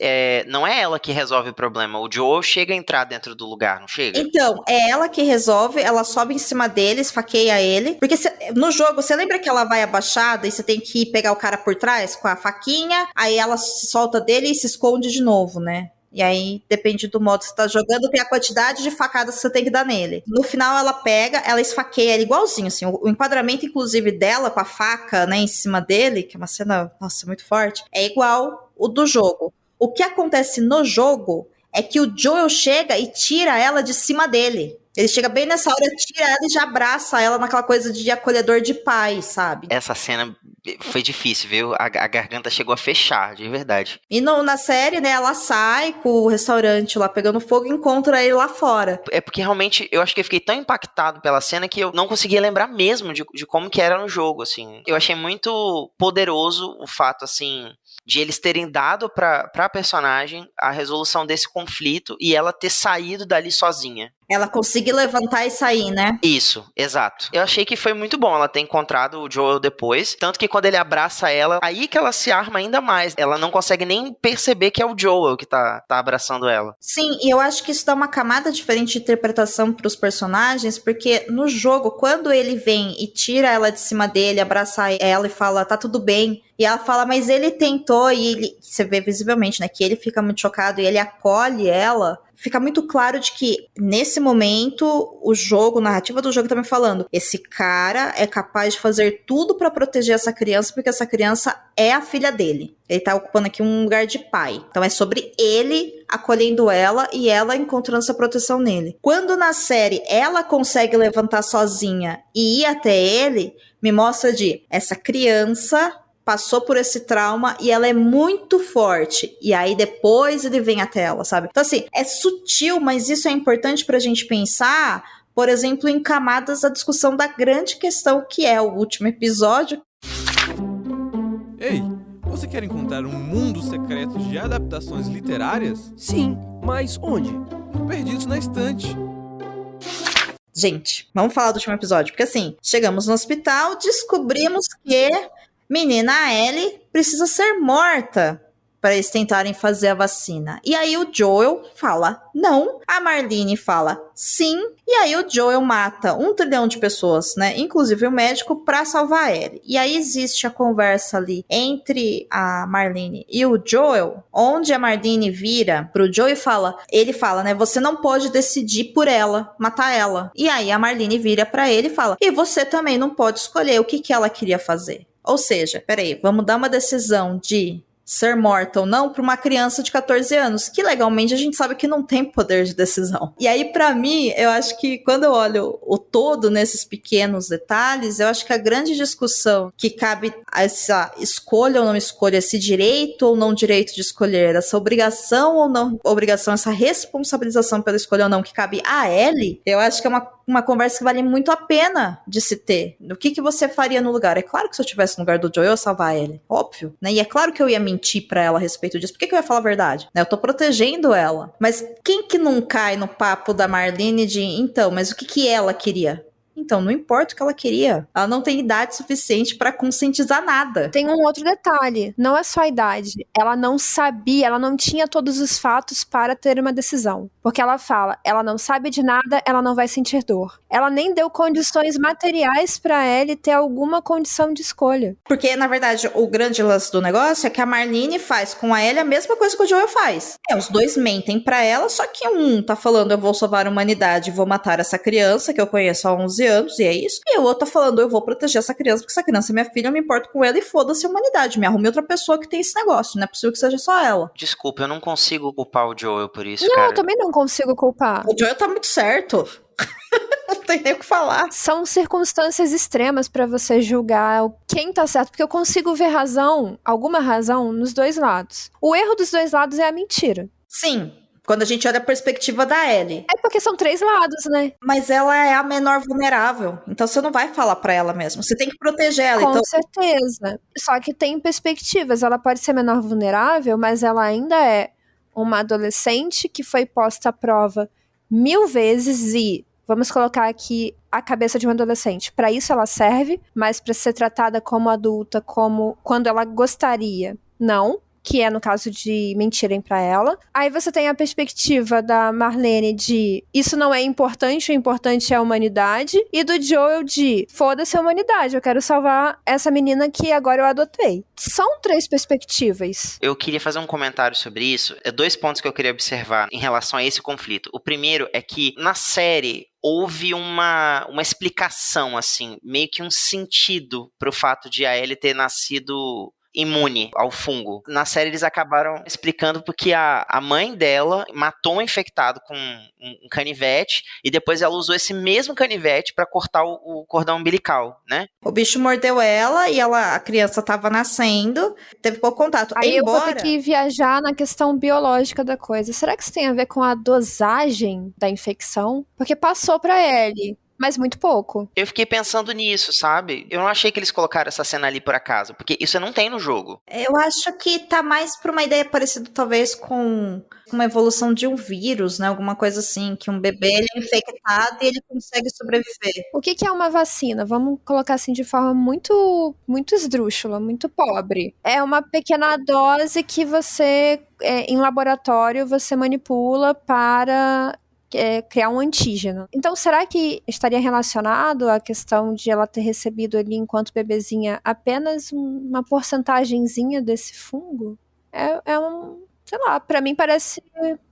Speaker 4: não é ela que resolve o problema. O Joel chega a entrar dentro do lugar, não chega?
Speaker 2: Então, é ela que resolve, ela sobe em cima dele, esfaqueia ele. Porque no jogo, você lembra que ela vai abaixada e você tem que pegar o cara por trás com a faquinha? Aí ela se solta dele e se esconde de novo, né? E aí, depende do modo que você tá jogando, tem a quantidade de facadas que você tem que dar nele. No final, ela pega, ela esfaqueia ele igualzinho, assim. O enquadramento, inclusive, dela com a faca, né, em cima dele, que é uma cena, nossa, muito forte, é igual o do jogo. O que acontece no jogo é que o Joel chega e tira ela de cima dele. Ele chega bem nessa hora, tira ela e já abraça ela naquela coisa de acolhedor de pai, sabe?
Speaker 4: Essa cena foi difícil, viu? A garganta chegou a fechar, de verdade.
Speaker 2: E na série, né, ela sai com o restaurante lá pegando fogo e encontra ele lá fora.
Speaker 4: É porque realmente, eu acho que eu fiquei tão impactado pela cena que eu não conseguia lembrar mesmo de como que era no jogo, assim. Eu achei muito poderoso o fato, assim, de eles terem dado pra personagem a resolução desse conflito e ela ter saído dali sozinha.
Speaker 2: Ela conseguir levantar e sair, né?
Speaker 4: Isso, exato. Eu achei que foi muito bom ela ter encontrado o Joel depois, tanto que quando ele abraça ela, aí que ela se arma ainda mais. Ela não consegue nem perceber que é o Joel que tá abraçando ela.
Speaker 2: Sim, e eu acho que isso dá uma camada diferente de interpretação pros personagens, porque no jogo, quando ele vem e tira ela de cima dele, abraça ela e fala, tá tudo bem, e ela fala, mas ele tentou, e ele, você vê visivelmente, né, que ele fica muito chocado e ele acolhe ela, fica muito claro de que, nesse momento, o jogo, a narrativa do jogo tá me falando, esse cara é capaz de fazer tudo pra proteger essa criança, porque essa criança é a filha dele. Ele tá ocupando aqui um lugar de pai. Então é sobre ele acolhendo ela e ela encontrando essa proteção nele. Quando na série ela consegue levantar sozinha e ir até ele, me mostra de essa criança passou por esse trauma e ela é muito forte. E aí depois ele vem até ela, sabe? Então assim, é sutil, mas isso é importante pra gente pensar, por exemplo, em camadas da discussão da grande questão que é o último episódio.
Speaker 1: Ei, você quer encontrar um mundo secreto de adaptações literárias?
Speaker 5: Sim, mas onde?
Speaker 1: No Perdidos na Estante.
Speaker 2: Gente, vamos falar do último episódio, porque assim, chegamos no hospital, descobrimos que menina Ellie precisa ser morta para eles tentarem fazer a vacina. E aí o Joel fala não, a Marlene fala sim, e aí o Joel mata 1 trilhão de pessoas, né, inclusive o médico, para salvar a Ellie. E aí existe a conversa ali entre a Marlene e o Joel, onde a Marlene vira pro Joel e fala, ele fala, né, você não pode decidir por ela, matar ela. E aí a Marlene vira para ele e fala, e você também não pode escolher o que ela queria fazer. Ou seja, peraí, vamos dar uma decisão de ser morta ou não para uma criança de 14 anos, que legalmente a gente sabe que não tem poder de decisão. E aí, para mim, eu acho que quando eu olho o todo nesses pequenos detalhes, eu acho que a grande discussão que cabe a essa escolha ou não escolha, esse direito ou não direito de escolher, essa obrigação ou não obrigação, essa responsabilização pela escolha ou não, que cabe a Ellie, eu acho que é uma conversa que vale muito a pena de se ter. O que você faria no lugar? É claro que se eu estivesse no lugar do Joel, eu ia salvar ele. Óbvio, né? E é claro que eu ia mentir pra ela a respeito disso. Por que eu ia falar a verdade? Né? Eu tô protegendo ela. Mas quem que não cai no papo da Marlene de, então, mas o que ela queria? Então, não importa o que ela queria. Ela não tem idade suficiente pra conscientizar nada.
Speaker 3: Tem um outro detalhe. Não é só a idade. Ela não sabia, ela não tinha todos os fatos para ter uma decisão. Porque ela fala, ela não sabe de nada, ela não vai sentir dor. Ela nem deu condições materiais pra ele ter alguma condição de escolha.
Speaker 2: Porque, na verdade, o grande lance do negócio é que a Marlene faz com a Ellie a mesma coisa que o Joel faz. Os dois mentem pra ela, só que um tá falando, eu vou salvar a humanidade, vou matar essa criança que eu conheço há 11 anos, e é isso. E o outro tá falando, eu vou proteger essa criança, porque essa criança é minha filha, eu me importo com ela e foda-se a humanidade. Me arrume outra pessoa que tem esse negócio. Não é possível que seja só ela.
Speaker 4: Desculpa, eu não consigo culpar o Joel por isso,
Speaker 3: Não,
Speaker 4: cara.
Speaker 3: eu também não consigo culpar.
Speaker 2: O Joel tá muito certo. Não tem nem o que falar.
Speaker 3: São circunstâncias extremas pra você julgar quem tá certo, porque eu consigo ver alguma razão nos dois lados. O erro dos dois lados é a mentira.
Speaker 2: Sim, quando a gente olha a perspectiva da Ellie.
Speaker 3: É porque são 3 lados, né?
Speaker 2: Mas ela é a menor vulnerável. Então você não vai falar pra ela mesmo. Você tem que proteger ela.
Speaker 3: Com
Speaker 2: Então,
Speaker 3: certeza. Só que tem perspectivas. Ela pode ser menor vulnerável, mas ela ainda é uma adolescente que foi posta à prova 1000 vezes e, vamos colocar aqui a cabeça de um adolescente. Para isso ela serve, mas para ser tratada como adulta, como quando ela gostaria, não. Que é no caso de mentirem pra ela. Aí você tem a perspectiva da Marlene de isso não é importante, o importante é a humanidade. E do Joel de foda-se a humanidade, eu quero salvar essa menina que agora eu adotei. São 3 perspectivas.
Speaker 4: Eu queria fazer um comentário sobre isso. 2 pontos que eu queria observar em relação a esse conflito. O primeiro é que na série houve uma explicação, assim, meio que um sentido pro fato de a Ellie ter nascido imune ao fungo. Na série eles acabaram explicando porque a mãe dela matou um infectado com um canivete e depois ela usou esse mesmo canivete pra cortar o cordão umbilical, né?
Speaker 2: o bicho mordeu ela e a criança tava nascendo, teve pouco contato.
Speaker 3: Aí eu vou
Speaker 2: Embora...
Speaker 3: ter que viajar na questão biológica da coisa. Será que isso tem a ver com a dosagem da infecção? Porque passou pra Ellie. Mas muito pouco.
Speaker 4: Eu fiquei pensando nisso, sabe? Eu não achei que eles colocaram essa cena ali por acaso, porque isso não tem no jogo.
Speaker 2: Eu acho que tá mais pra uma ideia parecida, talvez, com uma evolução de um vírus, né? Alguma coisa assim, que um bebê ele é infectado e ele consegue sobreviver.
Speaker 3: O que é uma vacina? Vamos colocar assim de forma muito, muito esdrúxula, muito pobre. É uma pequena dose que você, em laboratório, você manipula para criar um antígeno. Então, será que estaria relacionado à questão de ela ter recebido ali, enquanto bebezinha, apenas uma porcentagenzinha desse fungo? Sei lá, pra mim parece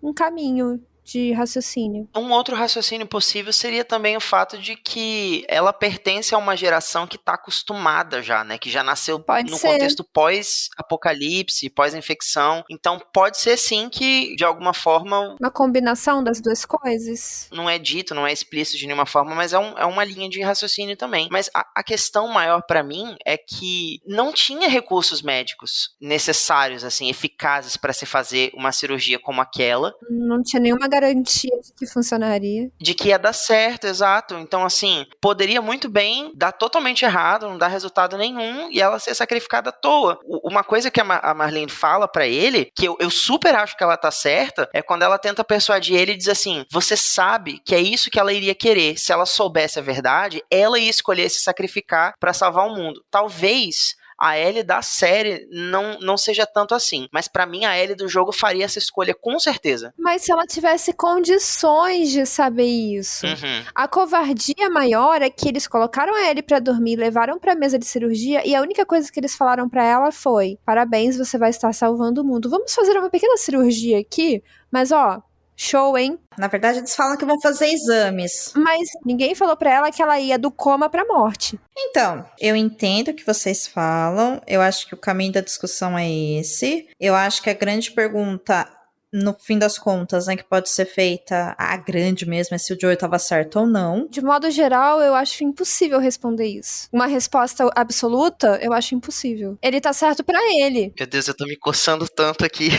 Speaker 3: um caminho de raciocínio.
Speaker 4: Um outro raciocínio possível seria também o fato de que ela pertence a uma geração que tá acostumada já, né? Que já nasceu no contexto pós-apocalipse, pós-infecção. Então pode ser sim que, de alguma forma...
Speaker 3: Uma combinação das duas coisas.
Speaker 4: Não é dito, não é explícito de nenhuma forma, mas é uma linha de raciocínio também. Mas a questão maior pra mim é que não tinha recursos médicos necessários, assim, eficazes pra se fazer uma cirurgia como aquela.
Speaker 3: Não tinha nenhuma garantia de que funcionaria.
Speaker 4: De que ia dar certo, exato. Então, assim, poderia muito bem dar totalmente errado, não dar resultado nenhum e ela ser sacrificada à toa. Uma coisa que a Marlene fala pra ele, que eu super acho que ela tá certa, é quando ela tenta persuadir ele e diz assim, você sabe que é isso que ela iria querer. Se ela soubesse a verdade, ela ia escolher se sacrificar pra salvar o mundo. Talvez a Ellie da série não seja tanto assim. Mas pra mim, a Ellie do jogo faria essa escolha com certeza.
Speaker 3: Mas se ela tivesse condições de saber isso.
Speaker 4: Uhum.
Speaker 3: A covardia maior é que eles colocaram a Ellie pra dormir, levaram pra mesa de cirurgia e a única coisa que eles falaram pra ela foi, parabéns, você vai estar salvando o mundo. Vamos fazer uma pequena cirurgia aqui, mas ó, show, hein?
Speaker 2: Na verdade, eles falam que vão fazer exames.
Speaker 3: Mas ninguém falou pra ela que ela ia do coma pra morte.
Speaker 2: Então, eu entendo o que vocês falam. Eu acho que o caminho da discussão é esse. Eu acho que a grande pergunta, no fim das contas, né, que pode ser feita, a grande mesmo, é se o Joey estava certo ou não.
Speaker 3: De modo geral, eu acho impossível responder isso. Uma resposta absoluta, eu acho impossível. Ele tá certo pra ele.
Speaker 4: Meu Deus, eu tô me coçando tanto aqui.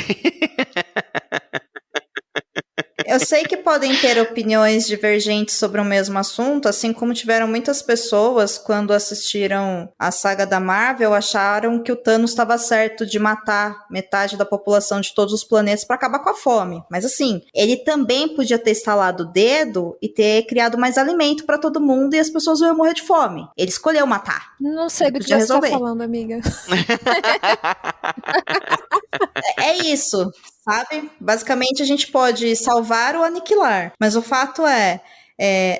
Speaker 2: Eu sei que podem ter opiniões divergentes sobre o mesmo assunto, assim como tiveram muitas pessoas quando assistiram a saga da Marvel, acharam que o Thanos estava certo de matar metade da população de todos os planetas para acabar com a fome. Mas assim, ele também podia ter estalado o dedo e ter criado mais alimento para todo mundo e as pessoas iam morrer de fome. Ele escolheu matar.
Speaker 3: Não sei do que você tá falando, amiga.
Speaker 2: É isso, sabe? Basicamente a gente pode salvar ou aniquilar. Mas o fato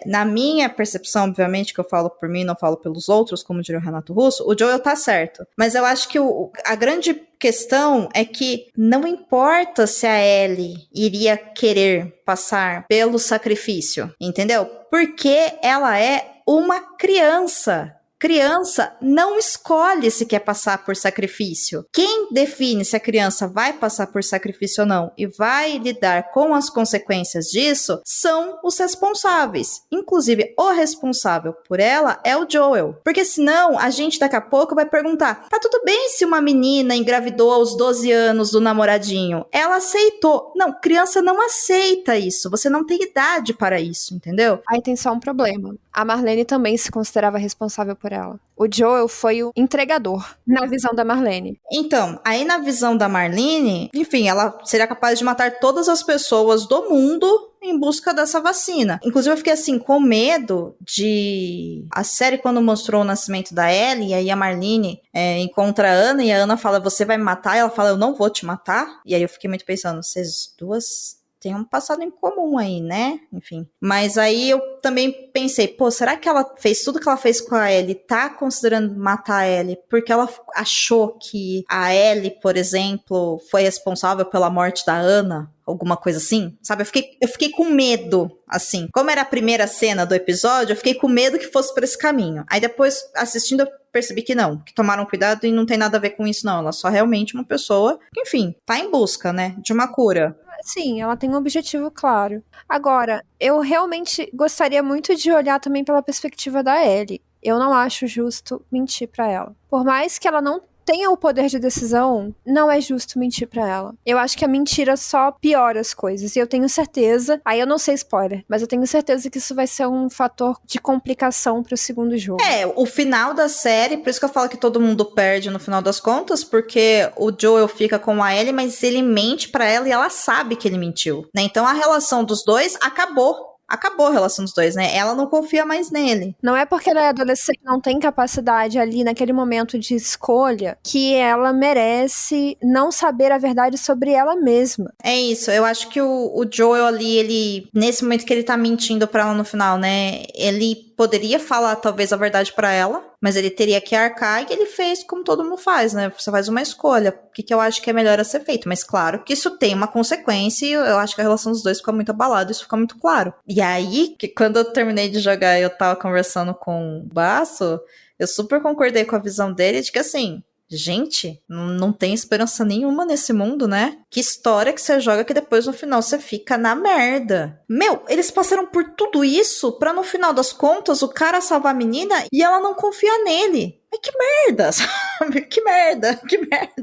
Speaker 2: na minha percepção, obviamente, que eu falo por mim, não falo pelos outros, como diria o Renato Russo, o Joel tá certo. Mas eu acho que a grande questão é que não importa se a Ellie iria querer passar pelo sacrifício, entendeu? Porque ela é uma criança. Criança não escolhe se quer passar por sacrifício. Quem define se a criança vai passar por sacrifício ou não e vai lidar com as consequências disso são os responsáveis. Inclusive, o responsável por ela é o Joel. Porque senão, a gente daqui a pouco vai perguntar, tá tudo bem se uma menina engravidou aos 12 anos do namoradinho? Ela aceitou. Não, criança não aceita isso. Você não tem idade para isso, entendeu?
Speaker 3: Aí tem só um problema. A Marlene também se considerava responsável por ela. O Joel foi o entregador, na visão da Marlene.
Speaker 2: Então, aí na visão da Marlene, enfim, ela seria capaz de matar todas as pessoas do mundo em busca dessa vacina. Inclusive, eu fiquei assim, com medo de... A série, quando mostrou o nascimento da Ellie, aí a Marlene encontra a Ana, e a Ana fala, você vai me matar? E ela fala, eu não vou te matar. E aí eu fiquei muito pensando, vocês duas tem um passado em comum aí, né? Enfim. Mas aí eu também pensei, pô, será que ela fez tudo que ela fez com a Ellie, tá considerando matar a Ellie porque ela achou que a Ellie, por exemplo, foi responsável pela morte da Ana? Alguma coisa assim, sabe? Eu fiquei com medo, assim. Como era a primeira cena do episódio, eu fiquei com medo que fosse por esse caminho. Aí depois, assistindo, eu percebi que não, que tomaram cuidado e não tem nada a ver com isso, não. Ela é só realmente uma pessoa que, enfim, tá em busca, né, de uma cura.
Speaker 3: Sim, ela tem um objetivo claro. Agora, eu realmente gostaria muito de olhar também pela perspectiva da Ellie. Eu não acho justo mentir pra ela. Por mais que ela não tenha o poder de decisão, não é justo mentir pra ela. Eu acho que a mentira só piora as coisas. E eu tenho certeza, aí eu não sei spoiler, mas eu tenho certeza que isso vai ser um fator de complicação pro segundo jogo.
Speaker 2: O final da série, por isso que eu falo que todo mundo perde no final das contas, porque o Joel fica com a Ellie, mas ele mente pra ela e ela sabe que ele mentiu, né? Então a relação dos dois acabou. Acabou a relação dos dois, né? Ela não confia mais nele.
Speaker 3: Não é porque ela é adolescente, não tem capacidade ali naquele momento de escolha, que ela merece não saber a verdade sobre ela mesma.
Speaker 2: É isso, eu acho que o Joel ali, ele, nesse momento que ele tá mentindo pra ela no final, né? Ele poderia falar talvez a verdade pra ela, mas ele teria que arcar e ele fez como todo mundo faz, né? Você faz uma escolha, o que eu acho que é melhor a ser feito. Mas claro que isso tem uma consequência e eu acho que a relação dos dois fica muito abalada, isso fica muito claro. E aí, que quando eu terminei de jogar e eu tava conversando com o Basso, eu super concordei com a visão dele de que assim, gente, não tem esperança nenhuma nesse mundo, né? Que história que você joga que depois no final você fica na merda. Meu, eles passaram por tudo isso pra no final das contas o cara salvar a menina e ela não confia nele. Mas que merda, sabe? Que merda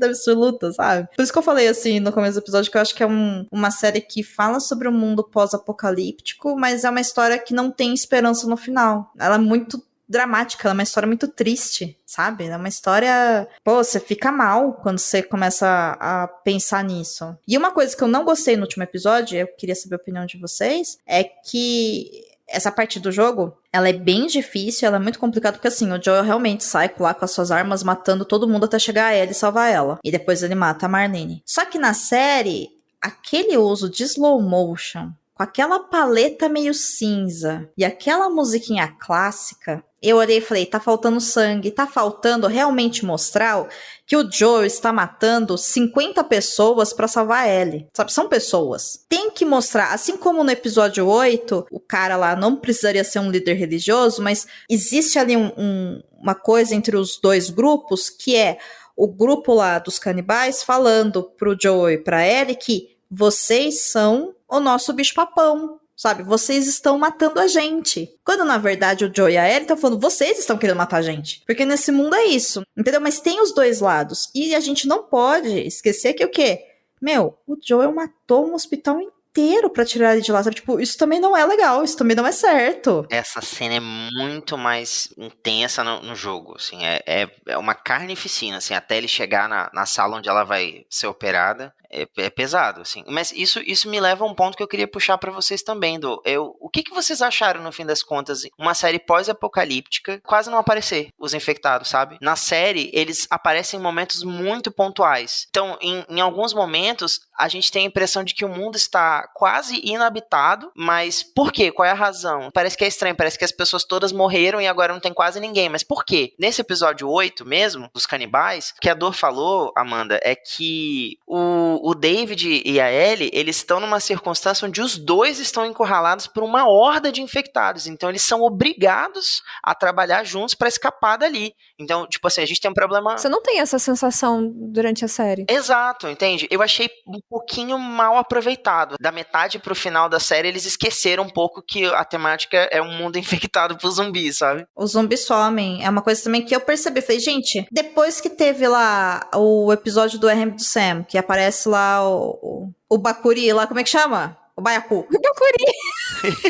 Speaker 2: absoluta, sabe? Por isso que eu falei assim no começo do episódio que eu acho que é uma série que fala sobre um mundo pós-apocalíptico, mas é uma história que não tem esperança no final. Ela é muito dramática, ela é uma história muito triste, sabe? É uma história... Pô, você fica mal quando você começa a pensar nisso. E uma coisa que eu não gostei no último episódio, eu queria saber a opinião de vocês, é que essa parte do jogo, ela é bem difícil, ela é muito complicada, porque assim, o Joel realmente sai lá com as suas armas, matando todo mundo até chegar a Ellie e salvar ela. E depois ele mata a Marlene. Só que na série, aquele uso de slow motion, com aquela paleta meio cinza e aquela musiquinha clássica, eu olhei e falei, tá faltando sangue, tá faltando realmente mostrar que o Joel está matando 50 pessoas pra salvar a Ellie. Sabe, são pessoas. Tem que mostrar, assim como no episódio 8, o cara lá não precisaria ser um líder religioso, mas existe ali uma coisa entre os dois grupos, que é o grupo lá dos canibais falando pro Joel e pra Ellie que vocês são o nosso bicho-papão, sabe? Vocês estão matando a gente. Quando, na verdade, o Joe e a Ellie estão falando, vocês estão querendo matar a gente. Porque nesse mundo é isso, entendeu? Mas tem os dois lados. E a gente não pode esquecer que o quê? Meu, o Joel matou um hospital inteiro pra tirar ele de lá, sabe? Tipo, isso também não é legal, isso também não é certo.
Speaker 4: Essa cena é muito mais intensa no jogo, assim, é uma carnificina, assim, até ele chegar na sala onde ela vai ser operada, é pesado, assim. Mas isso me leva a um ponto que eu queria puxar pra vocês também, o que vocês acharam, no fim das contas, uma série pós-apocalíptica, quase não aparecer os infectados, sabe? Na série, eles aparecem em momentos muito pontuais. Então, em alguns momentos, a gente tem a impressão de que o mundo está quase inabitado, mas por quê? Qual é a razão? Parece que é estranho, parece que as pessoas todas morreram e agora não tem quase ninguém, mas por quê? Nesse episódio 8 mesmo, dos canibais, o que a Dor falou, Amanda, é que o David e a Ellie, eles estão numa circunstância onde os dois estão encurralados por uma horda de infectados, então eles são obrigados a trabalhar juntos pra escapar dali. Então, tipo assim, a gente tem um problema...
Speaker 3: Você não tem essa sensação durante a série.
Speaker 4: Exato, entende? Eu achei um pouquinho mal aproveitado. Da metade pro final da série, eles esqueceram um pouco que a temática é um mundo infectado por zumbis, sabe?
Speaker 2: Os zumbis somem. É uma coisa também que eu percebi. Falei, gente, depois que teve lá o episódio do RM do Sam, que aparece lá o Bakuri lá, como é que chama? O Baiacu.
Speaker 3: O Bakuri!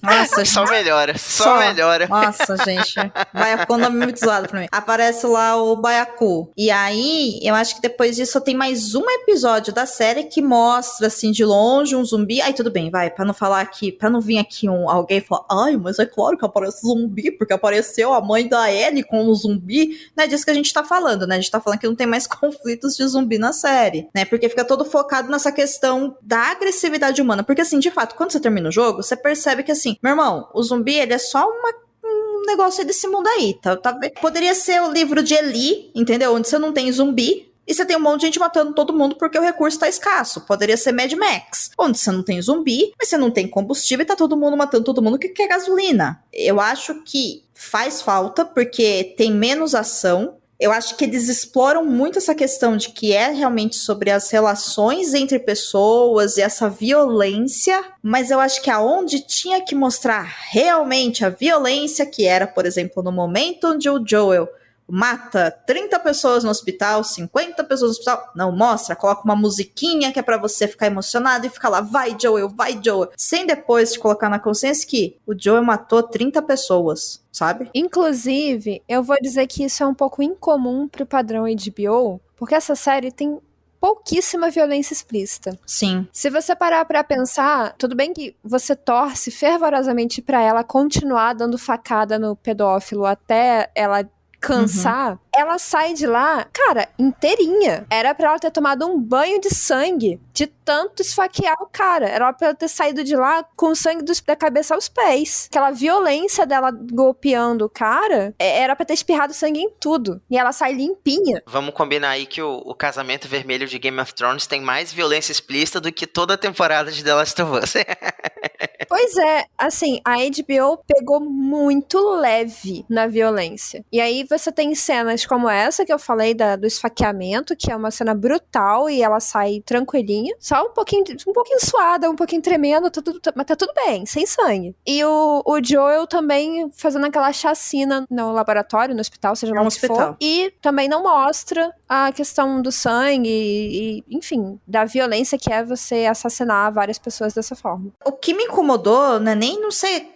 Speaker 2: Nossa,
Speaker 4: só melhora, só melhora.
Speaker 2: Nossa, gente. Baiacu é um nome muito zoado pra mim. Aparece lá o Baiacu. E aí, eu acho que depois disso tem mais um episódio da série que mostra, assim, de longe um zumbi. Aí tudo bem, vai, pra não falar aqui, pra não vir aqui alguém falar, ai, mas é claro que aparece zumbi, porque apareceu a mãe da Ellie com o zumbi. Não é disso que a gente tá falando, né? A gente tá falando que não tem mais conflitos de zumbi na série, né? Porque fica todo focado nessa questão da agressividade humana. Porque, assim, de fato, quando você termina o jogo, você percebe que, assim, meu irmão, o zumbi, ele é só um negócio desse mundo aí, tá? Poderia ser o livro de Eli, entendeu? Onde você não tem zumbi e você tem um monte de gente matando todo mundo porque o recurso tá escasso. Poderia ser Mad Max, onde você não tem zumbi, mas você não tem combustível e tá todo mundo matando todo mundo que quer gasolina. Eu acho que faz falta porque tem menos ação. Eu acho que eles exploram muito essa questão de que é realmente sobre as relações entre pessoas e essa violência, mas eu acho que aonde tinha que mostrar realmente a violência, que era, por exemplo, no momento onde o Joel mata 30 pessoas no hospital, 50 pessoas no hospital. Não mostra, coloca uma musiquinha que é pra você ficar emocionado e ficar lá, vai Joel, vai Joel. Sem depois te colocar na consciência que o Joel matou 30 pessoas, sabe?
Speaker 3: Inclusive, eu vou dizer que isso é um pouco incomum pro padrão HBO, porque essa série tem pouquíssima violência explícita.
Speaker 2: Sim.
Speaker 3: Se você parar pra pensar, tudo bem que você torce fervorosamente pra ela continuar dando facada no pedófilo até ela cansar, ela sai de lá, cara, inteirinha. Era pra ela ter tomado um banho de sangue de tanto esfaquear o cara. Era pra ela ter saído de lá com o sangue da cabeça aos pés. Aquela violência dela golpeando o cara, era pra ter espirrado sangue em tudo. E ela sai limpinha.
Speaker 4: Vamos combinar aí que o Casamento Vermelho de Game of Thrones tem mais violência explícita do que toda a temporada de The Last of Us.
Speaker 3: Pois é, assim, a HBO pegou muito leve na violência. E aí você tem cenas como essa que eu falei do esfaqueamento, que é uma cena brutal e ela sai tranquilinha, só um pouquinho suada, um pouquinho tremendo, mas tá tudo bem, sem sangue. E o Joel também fazendo aquela chacina no laboratório, no hospital, seja lá onde for. E também não mostra a questão do sangue e, enfim, da violência que é você assassinar várias pessoas dessa forma.
Speaker 2: O que me incomodou, né, nem não sei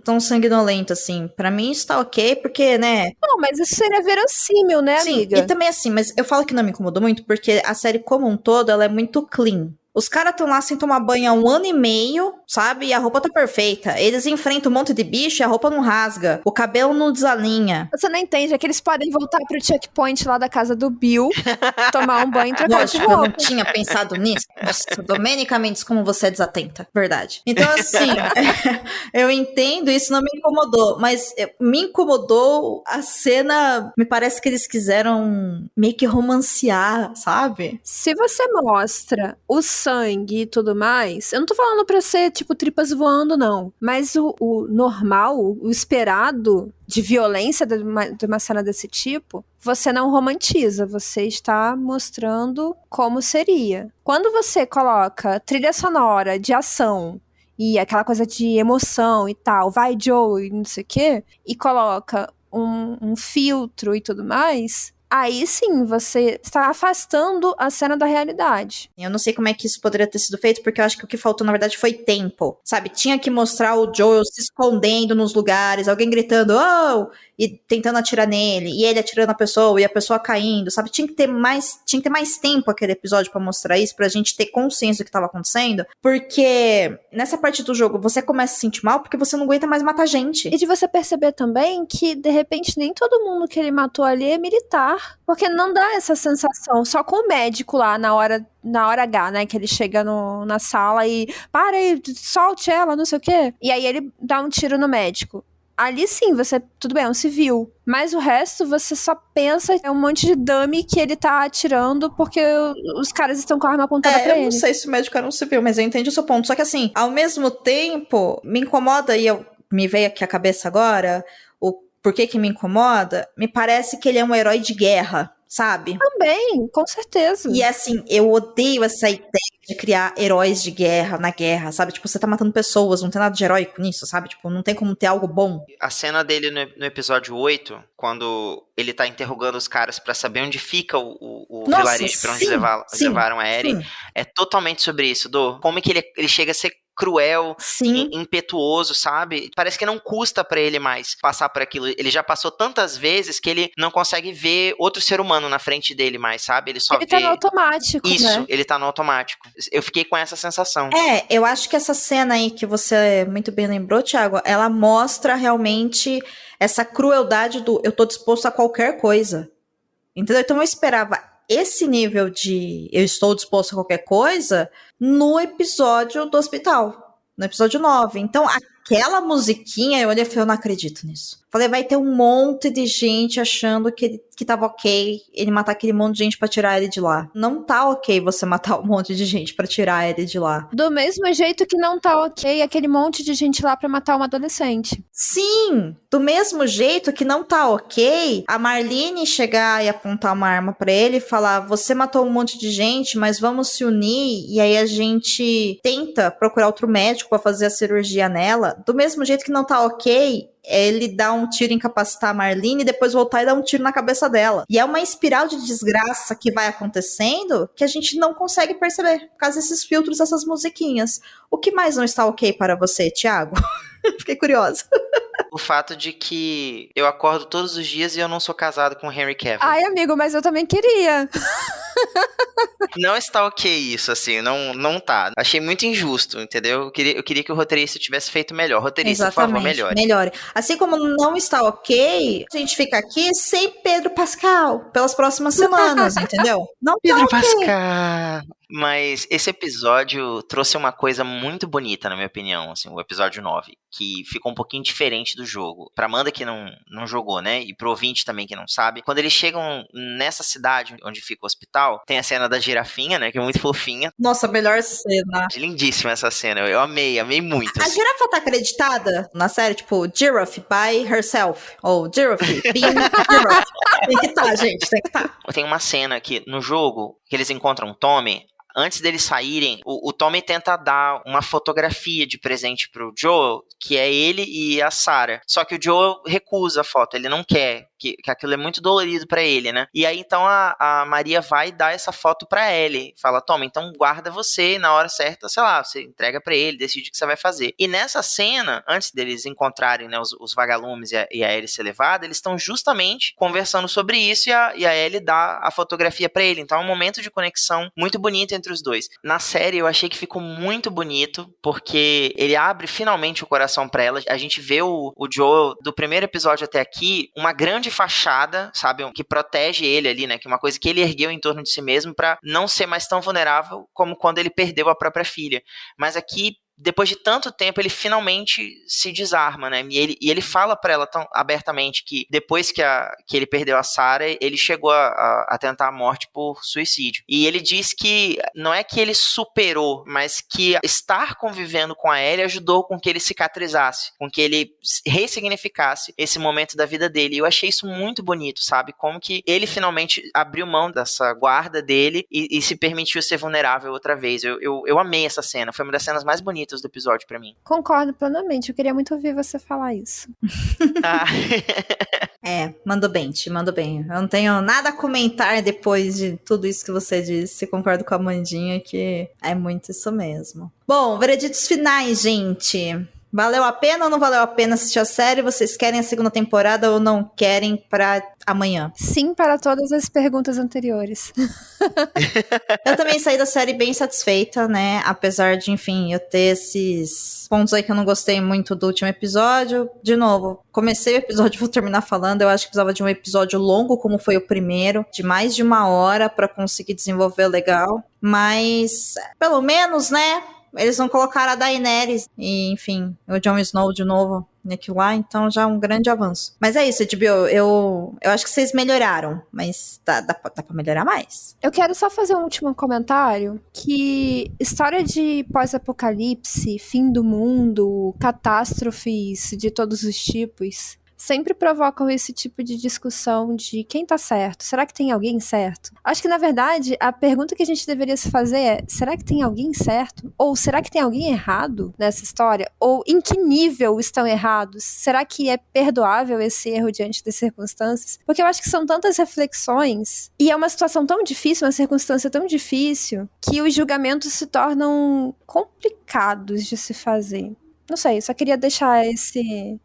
Speaker 2: tão sanguinolento assim. Pra mim isso tá ok, porque, né...
Speaker 3: Não, mas isso seria verossímil, né,
Speaker 2: Sim,
Speaker 3: amiga?
Speaker 2: e também assim, mas eu falo que não me incomodou muito, porque a série como um todo, ela é muito clean. Os caras estão lá sem tomar banho há 1 ano e meio, sabe? E a roupa tá perfeita. Eles enfrentam um monte de bicho e a roupa não rasga. O cabelo não desalinha.
Speaker 3: Você não entende, é que eles podem voltar pro checkpoint lá da casa do Bill, tomar um banho e trocar de
Speaker 2: Lógico, eu
Speaker 3: roupa.
Speaker 2: não tinha pensado nisso. Nossa, Domênica Mendes, como você é desatenta. Verdade. Então, assim, eu entendo, isso não me incomodou. Mas me incomodou a cena... Me parece que eles quiseram meio que romancear, sabe?
Speaker 3: Se você mostra o sangue e tudo mais, eu não tô falando pra ser, tipo, tripas voando, não. Mas o normal, o esperado de violência de uma cena desse tipo, você não romantiza, você está mostrando como seria. Quando você coloca trilha sonora de ação e aquela coisa de emoção e tal, vai Joe e não sei o quê, e coloca um filtro e tudo mais... Aí sim, você está afastando a cena da realidade.
Speaker 2: Eu não sei como é que isso poderia ter sido feito, porque eu acho que o que faltou, na verdade, foi tempo. Sabe, tinha que mostrar o Joel se escondendo nos lugares, alguém gritando, oh! E tentando atirar nele, e ele atirando a pessoa, e a pessoa caindo, sabe? Tinha que ter mais tempo aquele episódio pra mostrar isso, pra gente ter consciência do que tava acontecendo, porque nessa parte do jogo, você começa a se sentir mal porque você não aguenta mais matar gente.
Speaker 3: E de você perceber também que, de repente, nem todo mundo que ele matou ali é militar, porque não dá essa sensação, só com o médico lá na hora H, né, que ele chega na sala e para aí, solte ela, não sei o quê, e aí ele dá um tiro no médico. Ali sim, tudo bem, é um civil. Mas o resto, você só pensa, é um monte de dummy que ele tá atirando porque os caras estão com a arma apontada pra ele.
Speaker 2: Eu não sei se o médico era um civil, mas eu entendi o seu ponto. Só que assim, ao mesmo tempo, me incomoda, e me veio aqui a cabeça agora, o porquê que me incomoda, me parece que ele é um herói de guerra, sabe?
Speaker 3: Também, com certeza.
Speaker 2: E assim, eu odeio essa ideia de criar heróis de guerra na guerra, sabe? Tipo, você tá matando pessoas, não tem nada de heróico nisso, sabe? Tipo, não tem como ter algo bom.
Speaker 4: A cena dele no episódio 8, quando ele tá interrogando os caras pra saber onde fica o vilarejo pra onde levaram a Eren, é totalmente sobre isso, como é que ele chega a ser cruel, impetuoso, sabe? Parece que não custa pra ele mais passar por aquilo. Ele já passou tantas vezes que ele não consegue ver outro ser humano na frente dele mais, sabe? Ele só vê...
Speaker 3: tá no automático,
Speaker 4: isso,
Speaker 3: né?
Speaker 4: Ele tá no automático. Eu fiquei com essa sensação.
Speaker 2: Eu acho que essa cena aí que você muito bem lembrou, Thiago, ela mostra realmente essa crueldade do eu tô disposto a qualquer coisa. Entendeu? Então eu esperava esse nível de eu estou disposto a qualquer coisa no episódio do hospital, no episódio 9. Então aquela musiquinha, eu olhei e falei, eu não acredito nisso. Falei, vai ter um monte de gente achando que tava ok ele matar aquele monte de gente pra tirar ele de lá. Não tá ok você matar um monte de gente pra tirar ele de lá.
Speaker 3: Do mesmo jeito que não tá ok aquele monte de gente lá pra matar uma adolescente.
Speaker 2: Sim, do mesmo jeito que não tá ok a Marlene chegar e apontar uma arma pra ele e falar, você matou um monte de gente, mas vamos se unir e aí a gente tenta procurar outro médico pra fazer a cirurgia nela. dela. Do mesmo jeito que não tá ok ele dá um tiro, incapacitar a Marlene e depois voltar e dar um tiro na cabeça dela. E é uma espiral de desgraça que vai acontecendo que a gente não consegue perceber, por causa desses filtros, dessas musiquinhas. O que mais não está ok para você, Thiago? Fiquei curiosa.
Speaker 4: O fato de que eu acordo todos os dias e eu não sou casado com o Henry Cavill.
Speaker 3: Ai, amigo, mas eu também queria.
Speaker 4: Não está ok isso, assim, não tá. Achei muito injusto, entendeu? Eu queria que o roteirista tivesse feito melhor. Roteirista,
Speaker 2: Exatamente,
Speaker 4: por favor, melhore.
Speaker 2: melhore. Assim como não está ok, a gente fica aqui sem Pedro Pascal pelas próximas semanas, entendeu? Não tá
Speaker 4: Pedro
Speaker 2: ok.
Speaker 4: Pascal. Mas esse episódio trouxe uma coisa muito bonita, na minha opinião, assim, o episódio 9, que ficou um pouquinho diferente do jogo. Pra Amanda que não jogou, né, e pro ouvinte também que não sabe, quando eles chegam nessa cidade onde fica o hospital, tem a cena da girafinha, né, que é muito fofinha.
Speaker 2: Nossa, melhor cena.
Speaker 4: Lindíssima essa cena, eu amei muito.
Speaker 2: A
Speaker 4: Assim.
Speaker 2: girafa tá acreditada na série, tipo, Giraffe by herself, ou Giraffe being Giraffe. Tem que tá, gente, tem que tá.
Speaker 4: Tem uma cena aqui no jogo que eles encontram o Tommy. Antes deles saírem, o Tommy tenta dar uma fotografia de presente pro Joel, que é ele e a Sarah. Só que o Joel recusa a foto, ele não quer, que aquilo é muito dolorido pra ele, né? E aí, então, a Maria vai dar essa foto pra Ellie. Fala, Tommy, então guarda você, na hora certa, sei lá, você entrega pra ele, decide o que você vai fazer. E nessa cena, antes deles encontrarem, né, os vagalumes e a Ellie ser levada, eles estão justamente conversando sobre isso e a Ellie dá a fotografia pra ele. Então é um momento de conexão muito bonito entre os dois. Na série eu achei que ficou muito bonito, porque ele abre finalmente o coração pra ela. A gente vê o Joel, do primeiro episódio até aqui, uma grande fachada, sabe, que protege ele ali, né, que é uma coisa que ele ergueu em torno de si mesmo pra não ser mais tão vulnerável como quando ele perdeu a própria filha. Mas aqui, depois de tanto tempo, ele finalmente se desarma, né? E ele fala pra ela tão abertamente que depois que ele perdeu a Sarah, ele chegou a tentar a morte por suicídio. E ele diz que não é que ele superou, mas que estar convivendo com a Ellie ajudou com que ele cicatrizasse, com que ele ressignificasse esse momento da vida dele. E eu achei isso muito bonito, sabe? Como que ele finalmente abriu mão dessa guarda dele e se permitiu ser vulnerável outra vez. Eu amei essa cena, foi uma das cenas mais bonitas do episódio pra mim.
Speaker 3: Concordo plenamente, eu queria muito ouvir você falar isso.
Speaker 4: Ah.
Speaker 2: Mandou bem, Ti, mandou bem. Eu não tenho nada a comentar depois de tudo isso que você disse. Concordo com a Amandinha que é muito isso mesmo. Bom, vereditos finais, gente. Valeu a pena ou não valeu a pena assistir a série? Vocês querem a segunda temporada ou não querem pra amanhã?
Speaker 3: Sim, para todas as perguntas anteriores.
Speaker 2: Eu também saí da série bem satisfeita, né? Apesar de, enfim, eu ter esses pontos aí que eu não gostei muito do último episódio. De novo, comecei o episódio, vou terminar falando. Eu acho que precisava de um episódio longo, como foi o primeiro, de mais de 1 hora pra conseguir desenvolver legal. Mas, pelo menos, né? Eles não colocaram a Daenerys e, enfim, o Jon Snow de novo naquilo lá, então já é um grande avanço. Mas é isso, HBO, eu acho que vocês melhoraram, mas dá pra melhorar mais.
Speaker 3: Eu quero só fazer um último comentário, que história de pós-apocalipse, fim do mundo, catástrofes de todos os tipos, sempre provocam esse tipo de discussão de quem tá certo. Será que tem alguém certo? Acho que, na verdade, a pergunta que a gente deveria se fazer é: será que tem alguém certo? Ou será que tem alguém errado nessa história? Ou em que nível estão errados? Será que é perdoável esse erro diante das circunstâncias? Porque eu acho que são tantas reflexões e é uma situação tão difícil, uma circunstância tão difícil, que os julgamentos se tornam complicados de se fazer. Não sei, só queria deixar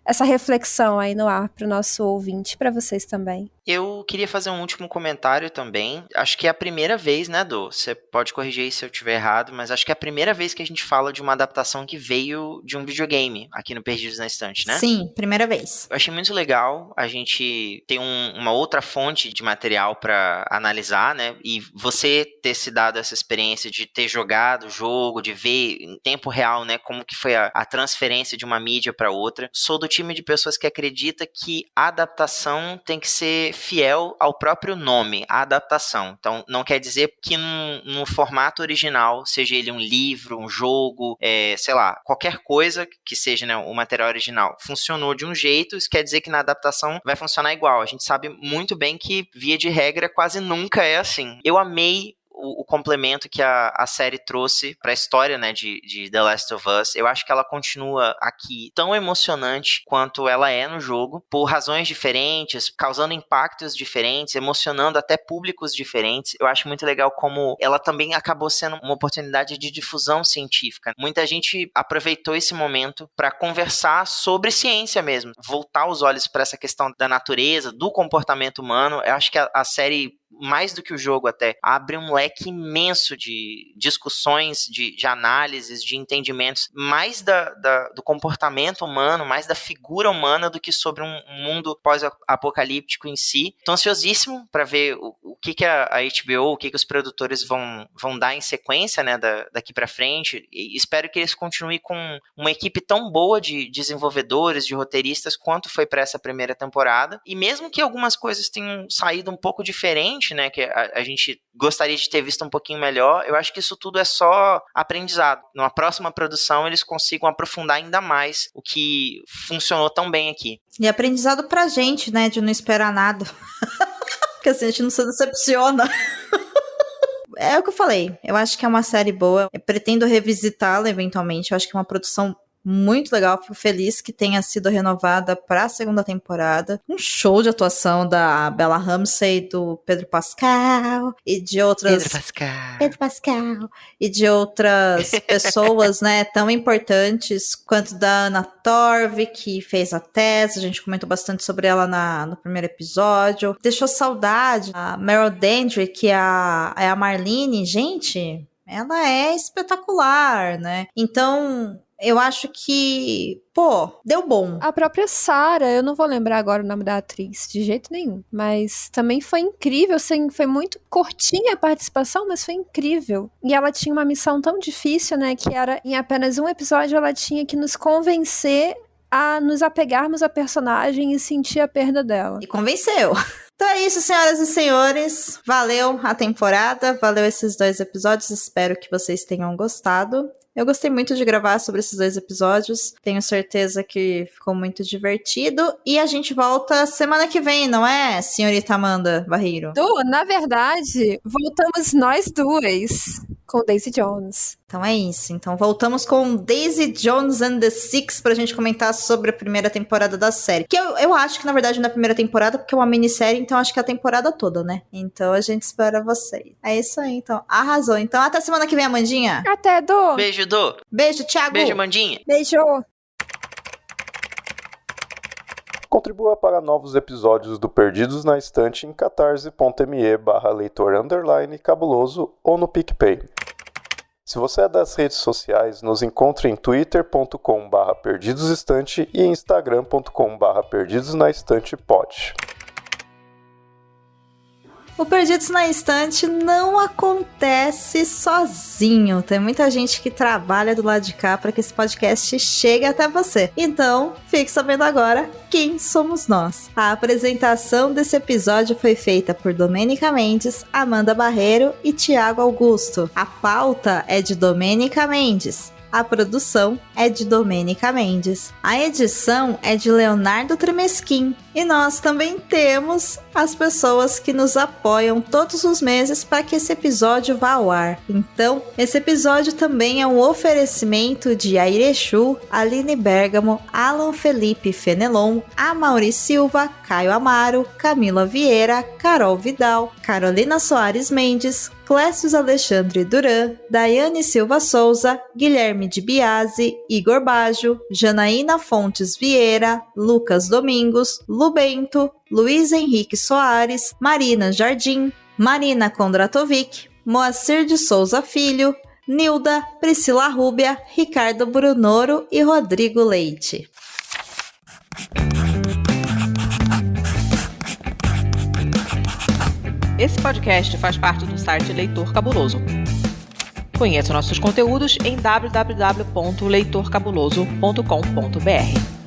Speaker 3: essa reflexão aí no ar pro nosso ouvinte, para vocês também.
Speaker 4: Eu queria fazer um último comentário também. Acho que é a primeira vez, né, Dô? Você pode corrigir aí se eu estiver errado, mas acho que é a primeira vez que a gente fala de uma adaptação que veio de um videogame aqui no Perdidos na Estante, né?
Speaker 2: Sim, primeira vez.
Speaker 4: Eu achei muito legal a gente ter uma outra fonte de material pra analisar, né? E você ter se dado essa experiência de ter jogado o jogo, de ver em tempo real, né, como que foi a transferência de uma mídia pra outra. Sou do time de pessoas que acredita que a adaptação tem que ser fiel ao próprio nome, a adaptação. Então, não quer dizer que no formato original, seja ele um livro, um jogo, sei lá, qualquer coisa que seja, né, o material original, funcionou de um jeito, isso quer dizer que na adaptação vai funcionar igual. A gente sabe muito bem que, via de regra, quase nunca é assim. Eu amei o complemento que a série trouxe pra história, né, de The Last of Us. Eu acho que ela continua aqui tão emocionante quanto ela é no jogo, por razões diferentes, causando impactos diferentes, emocionando até públicos diferentes. Eu acho muito legal como ela também acabou sendo uma oportunidade de difusão científica. Muita gente aproveitou esse momento para conversar sobre ciência mesmo, voltar os olhos para essa questão da natureza, do comportamento humano. Eu acho que a série, mais do que o jogo até, abre um leque imenso de discussões, de análises, de entendimentos, mais do comportamento humano, mais da figura humana do que sobre um mundo pós-apocalíptico em si. Tô ansiosíssimo para ver o que a HBO, o que os produtores vão dar em sequência, né, daqui para frente, e espero que eles continuem com uma equipe tão boa de desenvolvedores, de roteiristas, quanto foi para essa primeira temporada, e mesmo que algumas coisas tenham saído um pouco diferente, né, que a gente gostaria de ter visto um pouquinho melhor, eu acho que isso tudo é só aprendizado. Numa próxima produção eles consigam aprofundar ainda mais o que funcionou tão bem aqui.
Speaker 2: E aprendizado pra gente, né, de não esperar nada. Porque assim, a gente não se decepciona. É o que eu falei, eu acho que é uma série boa, eu pretendo revisitá-la eventualmente, eu acho que é uma produção muito legal, fico feliz que tenha sido renovada para a segunda temporada. Um show de atuação da Bella Ramsey, do Pedro Pascal e de outras... Pedro Pascal e de outras pessoas, né, tão importantes quanto da Anna Torv, que fez a tese, a gente comentou bastante sobre ela no primeiro episódio. Deixou saudade. A Meryl Dandry, que é a Marlene, gente, ela é espetacular, né? Então... eu acho que, deu bom.
Speaker 3: A própria Sarah, eu não vou lembrar agora o nome da atriz, de jeito nenhum. Mas também foi incrível, assim, foi muito curtinha a participação, mas foi incrível. E ela tinha uma missão tão difícil, né, que era, em apenas um episódio, ela tinha que nos convencer a nos apegarmos à personagem e sentir a perda dela.
Speaker 2: E convenceu. Então é isso, senhoras e senhores. Valeu a temporada, valeu esses 2 episódios, espero que vocês tenham gostado. Eu gostei muito de gravar sobre esses 2 episódios. Tenho certeza que ficou muito divertido. E a gente volta semana que vem, não é, senhorita Amanda Barreiro?
Speaker 3: Na verdade, voltamos nós duas com Daisy Jones.
Speaker 2: Então é isso. Então voltamos com Daisy Jones and the Six pra gente comentar sobre a primeira temporada da série. Que eu acho que, na verdade, não é a primeira temporada, porque é uma minissérie, então acho que é a temporada toda, né? Então a gente espera vocês. É isso aí, então. Arrasou. Então até semana que vem, Amandinha.
Speaker 3: Até, Dô.
Speaker 4: Beijo, Dô.
Speaker 2: Beijo, Thiago.
Speaker 4: Beijo, Amandinha.
Speaker 3: Beijo.
Speaker 6: Contribua para novos episódios do Perdidos na Estante em catarse.me/leitor_cabuloso ou no PicPay. Se você é das redes sociais, nos encontre em twitter.com/perdidosestante e instagram.com/perdidosnaestantepod.
Speaker 2: O Perdidos na Estante não acontece sozinho. Tem muita gente que trabalha do lado de cá para que esse podcast chegue até você. Então, fique sabendo agora quem somos nós. A apresentação desse episódio foi feita por Domênica Mendes, Amanda Barreiro e Thiago Augusto. A pauta é de Domênica Mendes. A produção é de Domênica Mendes. A edição é de Leonardo Tremesquim. E nós também temos as pessoas que nos apoiam todos os meses para que esse episódio vá ao ar. Então, esse episódio também é um oferecimento de Airechu, Aline Bergamo, Alan Felipe Fenelon, Amaury Silva, Caio Amaro, Camila Vieira, Carol Vidal, Carolina Soares Mendes, Clécius Alexandre Duran, Daiane Silva Souza, Guilherme de Biasi, Igor Baggio, Janaína Fontes Vieira, Lucas Domingos, Lubento, Luiz Henrique Soares, Marina Jardim, Marina Kondratovic, Moacir de Souza Filho, Nilda, Priscila Rúbia, Ricardo Brunoro e Rodrigo Leite.
Speaker 7: Esse podcast faz parte do site Leitor Cabuloso. Conheça nossos conteúdos em www.leitorcabuloso.com.br.